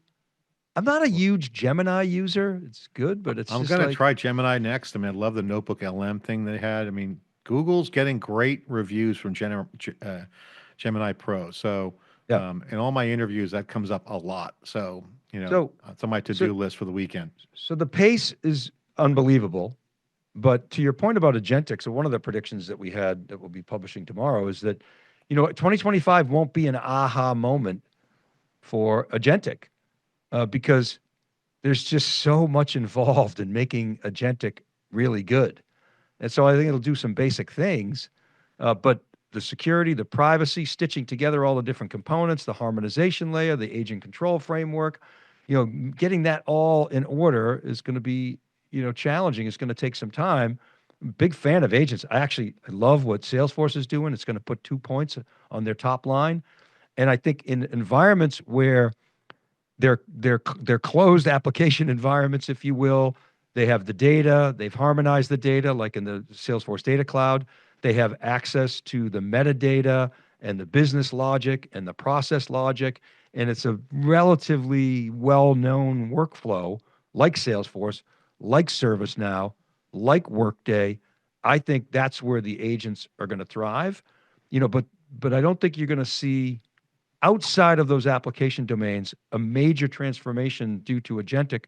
I'm not a huge Gemini user. It's good, but it's I'm just going to like, try Gemini next. I mean, I love the Notebook LM thing they had. I mean, Google's getting great reviews from Gemini Pro. So, yeah. in all my interviews, that comes up a lot. So, So, it's on my so, to-do list for the weekend. so the pace is unbelievable. But to your point about agentic, so one of the predictions that we had that we'll be publishing tomorrow is that, 2025 won't be an aha moment for agentic because there's just so much involved in making agentic really good. And so I think it'll do some basic things, but the security, the privacy, stitching together all the different components, the harmonization layer, the agent control framework, getting that all in order is going to be, challenging. It's going to take some time. Big fan of agents. I love what Salesforce is doing. It's going to put 2 points on their top line. And I think in environments where they're closed application environments, if you will, they have the data, they've harmonized the data, like in the Salesforce Data Cloud. They have access to the metadata and the business logic and the process logic. And it's a relatively well-known workflow like Salesforce, like ServiceNow, like Workday. I think that's where the agents are going to thrive. But I don't think you're going to see outside of those application domains a major transformation due to agentic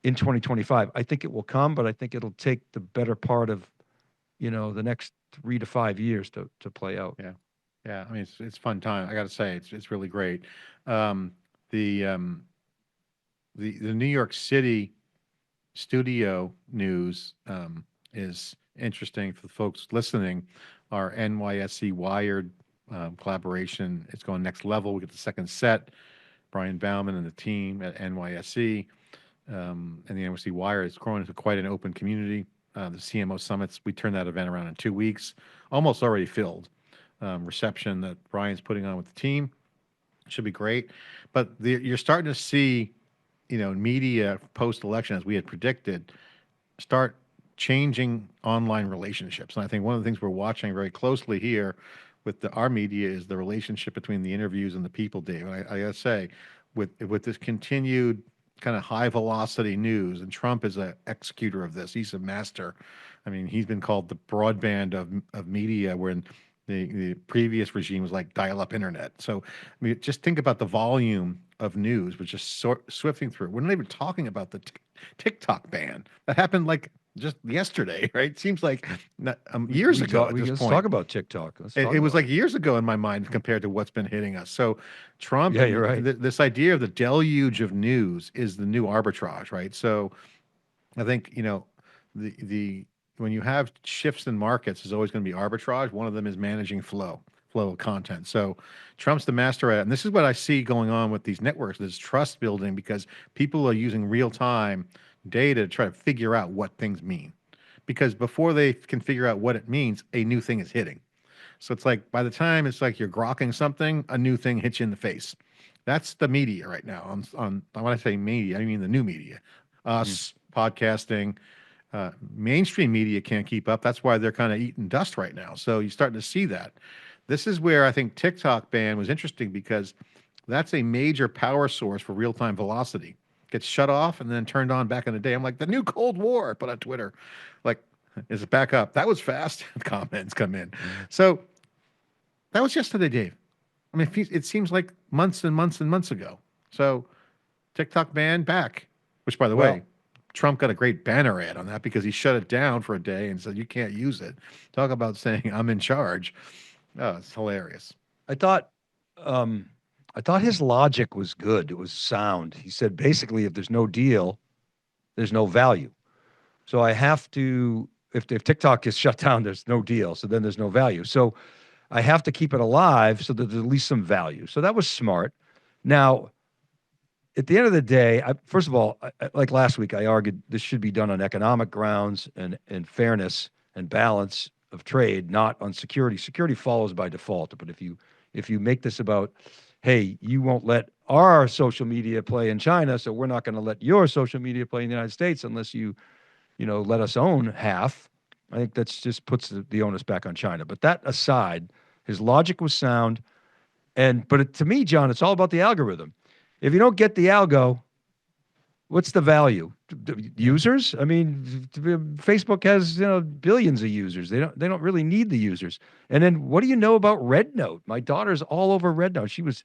in 2025. I think it will come, but I think it'll take the better part of, the next 3 to 5 years to play out. Yeah. Yeah. I mean, it's fun time. I got to say, it's really great. Um, the, um, the New York City studio news is interesting for the folks listening. Our NYSE Wired collaboration is going next level. We get the second set. Brian Bauman and the team at NYSE and the NYSE Wired is growing into quite an open community. The CMO summits, we turned that event around in 2 weeks, almost already filled. Reception that Brian's putting on with the team should be great. But you're starting to see, media post-election, as we had predicted, start changing online relationships. And I think one of the things we're watching very closely here with our media is the relationship between the interviews and the people, Dave. And I got to say, with this continued kind of high velocity news, and Trump is an executor of this. He's a master. I mean, he's been called the broadband of media, when the previous regime was like dial-up internet. So, I mean, just think about the volume of news, which is swifting through. We're not even talking about the TikTok ban that happened like just yesterday, right? Seems like years ago at this Let's point. talk about TikTok. It was like years ago in my mind compared to what's been hitting us. So Trump, Yeah, you're right. this idea of the deluge of news is the new arbitrage, right? So I think, the when you have shifts in markets, there's always going to be arbitrage. One of them is managing flow of content. So Trump's the master at it. And this is what I see going on with these networks. There's trust building because people are using real time data to try to figure out what things mean. Because before they can figure out what it means, a new thing is hitting. So it's like by the time it's like you're grokking something, a new thing hits you in the face. That's the media right now. When I say media, I mean the new media, us, podcasting, mainstream media can't keep up. That's why they're kind of eating dust right now. So you're starting to see that. This is where I think TikTok ban was interesting because that's a major power source for real-time velocity. Gets shut off and then turned on back in the day. I'm like, the new Cold War, put on Twitter. Like, is it back up? That was fast. Comments come in. So that was yesterday, Dave. I mean, it seems like months and months and months ago. So TikTok ban back, which, by the way, Trump got a great banner ad on that because he shut it down for a day and said, you can't use it. Talk about saying I'm in charge. Oh, it's hilarious. I thought his logic was good. It was sound. He said basically, if there's no deal, there's no value. So I have to, if TikTok is shut down, there's no deal. So then there's no value. So I have to keep it alive so that there's at least some value. So that was smart. Now, at the end of the day, first of all, like last week, I argued this should be done on economic grounds and fairness and balance of trade, not on security. Security follows by default. But if you make this about, hey, you won't let our social media play in China, so we're not going to let your social media play in the United States unless you let us own half. I think that's just puts the onus back on China. But that aside, his logic was sound. But to me, John, it's all about the algorithm. If you don't get the algo, what's the value? Users? I mean, Facebook has billions of users. They don't really need the users. And then what do you know about Red Note? My daughter's all over Red Note. She was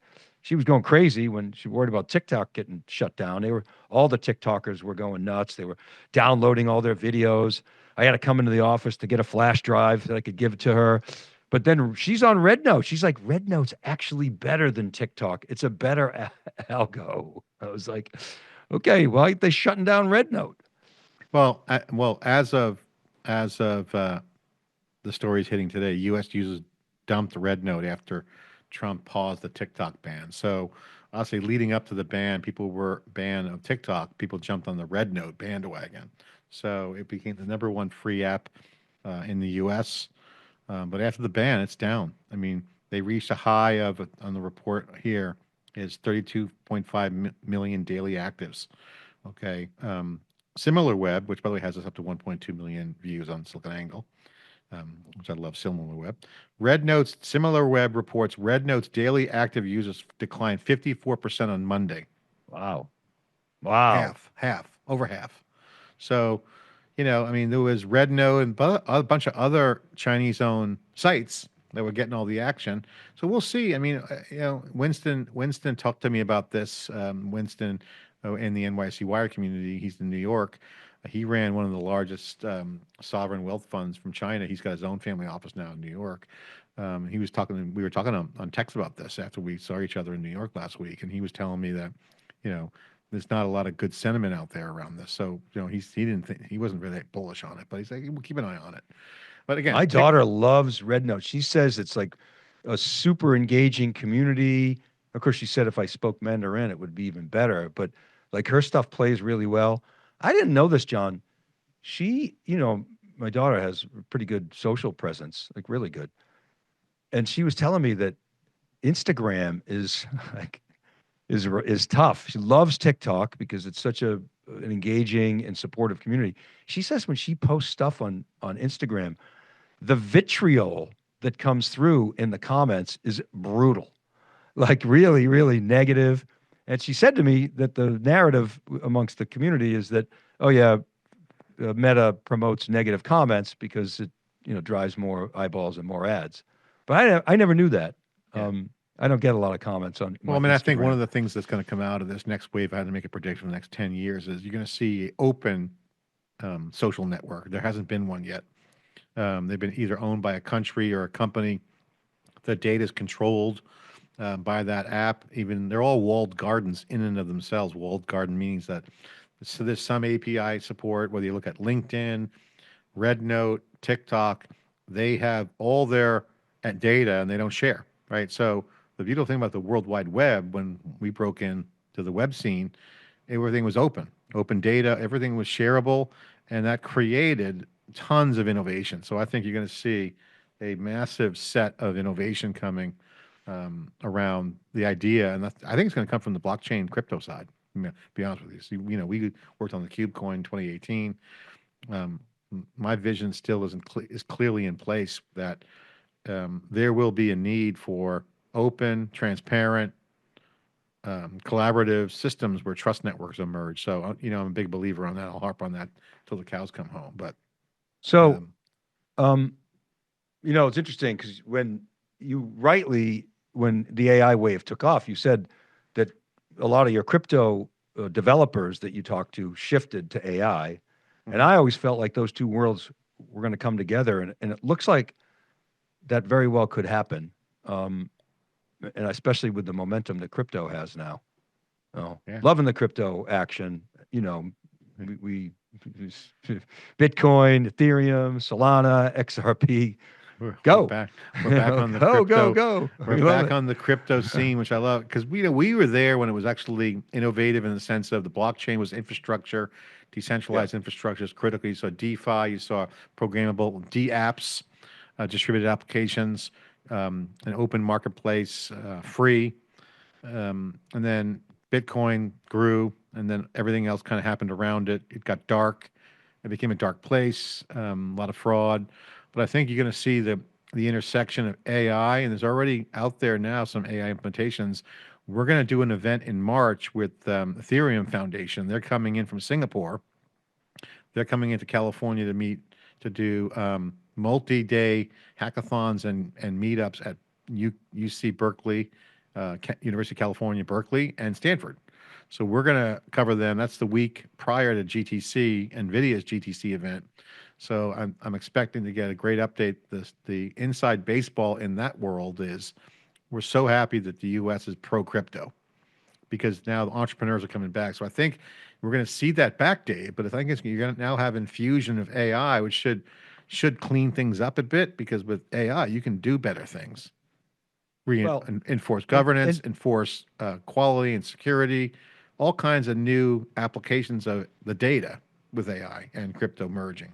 going crazy when she worried about TikTok getting shut down. All the TikTokers were going nuts. They were downloading all their videos. I had to come into the office to get a flash drive that I could give it to her. But then she's on Red Note. She's like, Red Note's actually better than TikTok. It's a better algo. I was like, okay, why aren't they shutting down Red Note? Well, as of the stories hitting today, U.S. users dumped Red Note after Trump paused the TikTok ban. So I'll say leading up to the ban, people were banned of TikTok. People jumped on the Red Note bandwagon. So it became the number one free app in the U.S. But after the ban, it's down. I mean, they reached a high of on the report here is 32.5 million daily actives. Okay. SimilarWeb, which by the way has us up to 1.2 million views on SiliconANGLE, which I love SimilarWeb. SimilarWeb reports Red Note's daily active users declined 54% on Monday. Wow. Wow. Over half. So, I mean, there was Red Note and a bunch of other Chinese-owned sites that were getting all the action. So we'll see. I mean, Winston talked to me about this. Winston, in the NYC Wire community, he's in New York. He ran one of the largest sovereign wealth funds from China. He's got his own family office now in New York. We were talking on text about this after we saw each other in New York last week, and he was telling me that, there's not a lot of good sentiment out there around this. So, he wasn't really bullish on it, but he's like, we'll keep an eye on it. But again, My daughter loves Red Note. She says it's like a super engaging community. Of course, she said if I spoke Mandarin, it would be even better. But like her stuff plays really well. I didn't know this, John. She, my daughter has a pretty good social presence, like really good. And she was telling me that Instagram is like is tough. She loves TikTok because it's such an engaging and supportive community. She says when she posts stuff on Instagram, the vitriol that comes through in the comments is brutal, like really, really negative. And she said to me that the narrative amongst the community is that, oh yeah, Meta promotes negative comments because it, drives more eyeballs and more ads. But I never knew that. Yeah. I don't get a lot of comments on Well, my I mean, I think one Instagram. of the things that's going to come out of this next wave, I had to make a prediction for the next 10 years, is you're going to see open social network. There hasn't been one yet. They've been either owned by a country or a company. The data is controlled by that app. Even they're all walled gardens in and of themselves. Walled garden means that so there's some API support, whether you look at LinkedIn, Red Note, TikTok, they have all their data and they don't share, right? So the beautiful thing about the World Wide Web, when we broke into the web scene, everything was open data, everything was shareable, and that created tons of innovation. So I think you're going to see a massive set of innovation coming around the idea, and I think it's going to come from the blockchain crypto side. I mean, to be honest with you, so, we worked on the CUBE coin 2018. My vision still is clearly in place that there will be a need for open, transparent, collaborative systems where trust networks emerge. So, I'm a big believer on that. I'll harp on that till the cows come home. But So, um, it's interesting because when when the AI wave took off, you said that a lot of your crypto developers that you talked to shifted to AI. And I always felt like those two worlds were going to come together. And it looks like that very well could happen. And especially with the momentum that crypto has now. yeah, Loving the crypto action, we Bitcoin, Ethereum, Solana, XRP. we're Go. back. We're back on the Go, crypto. go. We're We love back it. on the crypto scene, which I love because we were there when it was actually innovative in the sense of the blockchain was infrastructure, Yeah. decentralized infrastructure is critical. You saw DeFi, you saw programmable DApps, distributed applications, an open marketplace, free, and then Bitcoin grew, and then everything else kind of happened around it. It got dark. It became a dark place, a lot of fraud. But I think you're going to see the intersection of AI, and there's already out there now some AI implementations. We're going to do an event in March with Ethereum Foundation. They're coming in from Singapore. They're coming into California to do multi-day hackathons and meetups at UC Berkeley, University of California, Berkeley, and Stanford. So we're going to cover them. That's the week prior to GTC, NVIDIA's GTC event. So I'm expecting to get a great update. The inside baseball in that world is we're so happy that the U.S. is pro crypto because now the entrepreneurs are coming back. So I think we're going to see that back, Dave. But I think you're going to now have infusion of AI, which should clean things up a bit because with AI, you can do better things. Well, Enforce and governance, enforce quality and security, all kinds of new applications of the data with AI and crypto merging.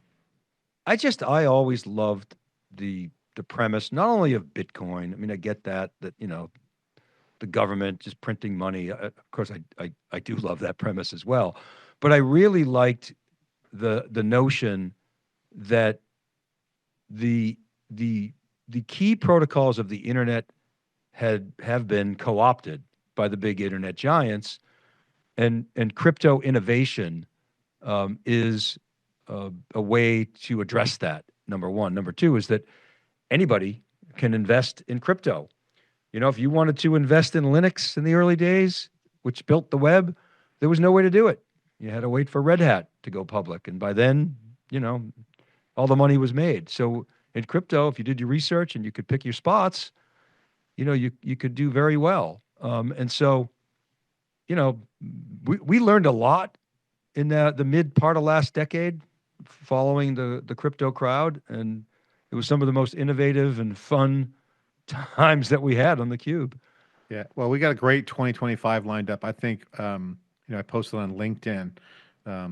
I always loved the premise not only of Bitcoin. I mean, I get that the government just printing money. Of course, I do love that premise as well, but I really liked the notion that the the the key protocols of the internet have been co-opted by the big internet giants, and crypto innovation is a way to address that. Number one. Number two is that anybody can invest in crypto. If you wanted to invest in Linux in the early days, which built the web, there was no way to do it. You had to wait for Red Hat to go public. And by then, you know, all the money was made. So in crypto, if you did your research and you could pick your spots, you could do very well. And so, you know, we learned a lot in the mid part of last decade following the crypto crowd. And it was some of the most innovative and fun times that we had on theCUBE. Yeah, well, we got a great 2025 lined up. I think, I posted on LinkedIn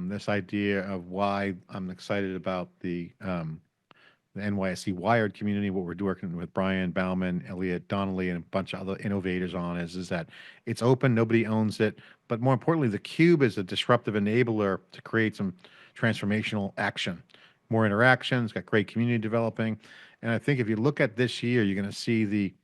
this idea of why I'm excited about the NYSE Wired community. What we're working with Brian Bauman, Elliot Donnelly, and a bunch of other innovators on is that it's open, nobody owns it, but more importantly, the Cube is a disruptive enabler to create some transformational action, more interactions, got great community developing, and I think if you look at this year, you're going to see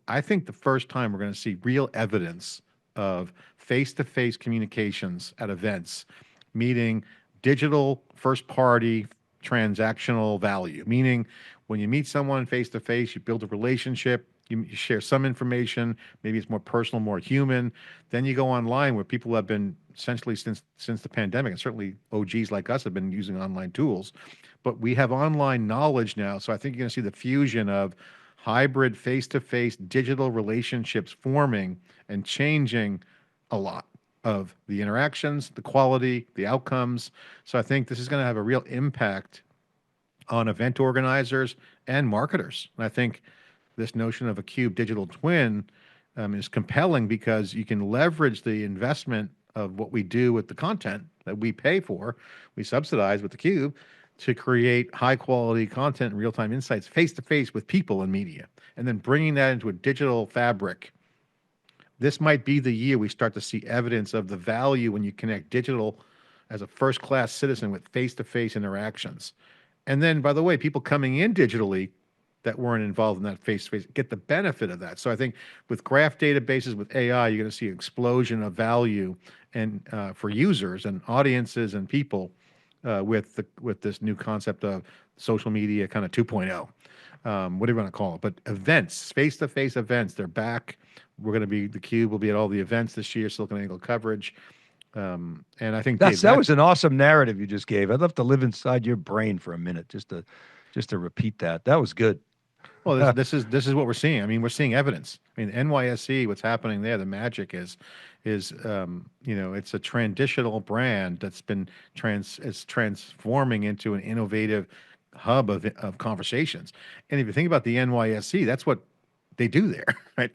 I think the first time we're going to see real evidence of face-to-face communications at events, meeting digital first-party transactional value, meaning when you meet someone face to face, you build a relationship, you share some information, maybe it's more personal, more human. Then you go online where people have been essentially since the pandemic, and certainly OGs like us have been using online tools, but we have online knowledge now. So I think you're going to see the fusion of hybrid face-to-face digital relationships forming and changing a lot of the interactions, the quality, the outcomes. So I think this is going to have a real impact on event organizers and marketers. And I think this notion of a cube digital twin is compelling because you can leverage the investment of what we do with the content that we pay for, we subsidize with the cube, to create high quality content and real-time insights face to face with people and media, and then bringing that into a digital fabric. This might be the year we start to see evidence of the value when you connect digital as a first-class citizen with face-to-face interactions. And then, by the way, people coming in digitally that weren't involved in that face-to-face get the benefit of that. So I think with graph databases, with AI, you're going to see an explosion of value and for users and audiences and people with this new concept of social media kind of 2.0. What do you want to call it? But events, face-to-face events, they're back. The Cube will be at all the events this year, SiliconANGLE coverage. And I think, Dave, That was an awesome narrative you just gave. I'd love to live inside your brain for a minute just to repeat that. That was good. well, this is what we're seeing. I mean, we're seeing evidence. I mean, NYSE, what's happening there, the magic is it's a traditional brand that's been it's transforming into an innovative hub of conversations. And if you think about the NYSE, that's what they do there, right?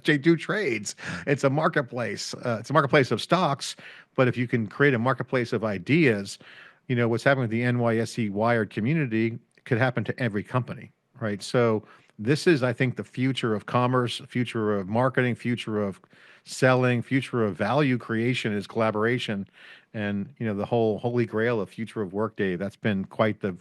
They do trades. It's a marketplace. It's a marketplace of stocks. But if you can create a marketplace of ideas, what's happening with the NYSE Wired community could happen to every company, right? So this is, I think, the future of commerce, future of marketing, future of selling, future of value creation is collaboration, and the whole holy grail of future of work, Dave. That's been quite the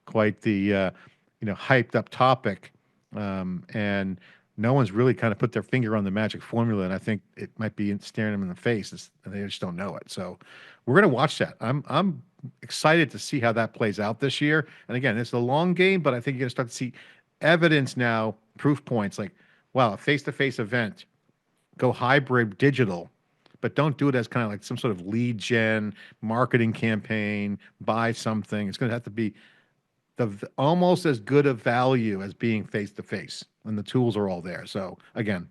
hyped up topic, and no one's really kind of put their finger on the magic formula, and I think it might be staring them in the face, and they just don't know it. So we're going to watch that. I'm excited to see how that plays out this year. And again, it's a long game, but I think you're going to start to see evidence now, proof points like, wow, a face-to-face event, go hybrid digital, but don't do it as kind of like some sort of lead gen marketing campaign, buy something. It's going to have to be almost as good of value as being face to face, and the tools are all there. So again,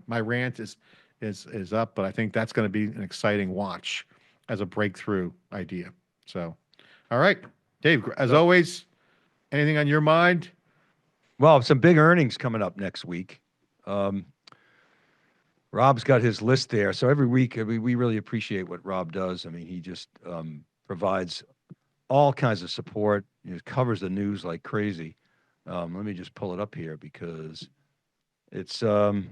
my rant is up, but I think that's going to be an exciting watch as a breakthrough idea. So, all right, Dave, as always, anything on your mind? Well, some big earnings coming up next week. Um, Rob's got his list there. So every week, we really appreciate what Rob does. I mean, he just provides all kinds of support. Covers the news like crazy. Let me just pull it up here because it's um,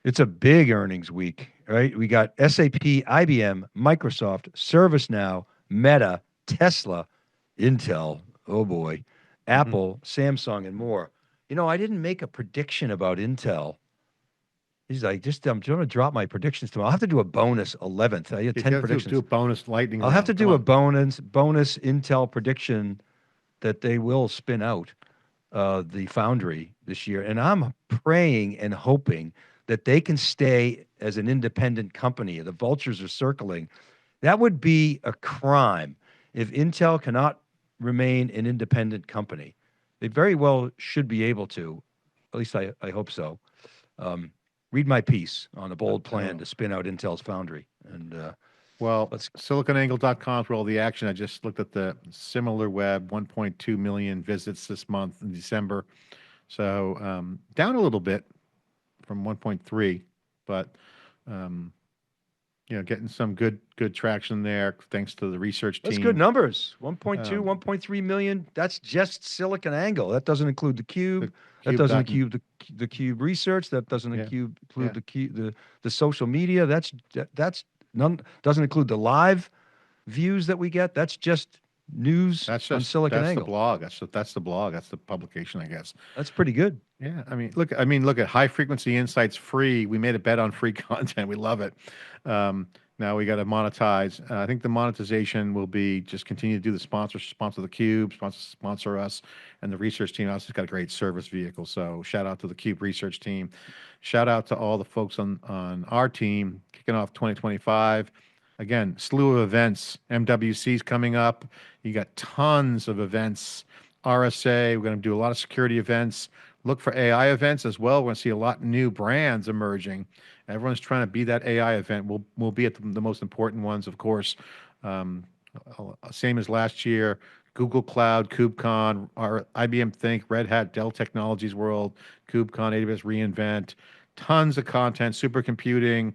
it's a big earnings week, right? We got SAP, IBM, Microsoft, ServiceNow, Meta, Tesla, Intel. Oh boy, Hmm. Apple, Samsung, and more. I didn't make a prediction about Intel. He's like, just I'm going to drop my predictions tomorrow. I'll have to do a bonus 11th. I had You 10 got to do predictions. a bonus lightning I'll have to round. Come do a on. bonus Intel prediction that they will spin out the foundry this year. And I'm praying and hoping that they can stay as an independent company. The vultures are circling. That would be a crime if Intel cannot remain an independent company. They very well should be able to. At least I hope so. Um, Read my piece on a bold I plan will. to spin out Intel's foundry. And Well, let's SiliconANGLE.com is where all the action. I just looked at the similar web, 1.2 million visits this month in December. So down a little bit from 1.3, but um, getting some good traction there thanks to the research That's good team. numbers. 1.2, Um, 1.3 million. That's just SiliconANGLE. That doesn't include the the Cube. That cube doesn't dot, include the Cube research. That doesn't yeah, include yeah. the Cube, the social media. That's none. Doesn't include the live views that we get. That's just news on That's the SiliconANGLE. blog. That's the blog. That's the publication, I guess. That's pretty good. Yeah, look at High Frequency Insights free. We made a bet on free content. We love it. Um, Now we got to monetize. I think the monetization will be just continue to do the sponsor the Cube, sponsor us, and the research team. Also, got a great service vehicle. So shout out to the Cube research team. Shout out to all the folks on our team kicking off 2025. Again, slew of events. MWC's coming up. You got tons of events. RSA. We're going to do a lot of security events. Look for AI events as well. We're going to see a lot of new brands emerging. Everyone's trying to be that AI event. We'll be at the most important ones, of course. Um, Same as last year. Google Cloud, KubeCon, our IBM Think, Red Hat, Dell Technologies World, KubeCon, AWS reInvent, tons of content, supercomputing,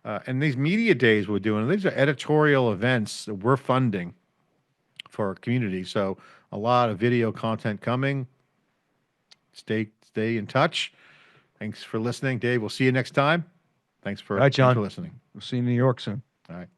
and these media days we're doing. These are editorial events that we're funding for our community. So a lot of video content coming. Stay in touch. Thanks for listening, Dave. We'll see you next time. All right, Thanks for John. listening. We'll see you in New York soon. All right.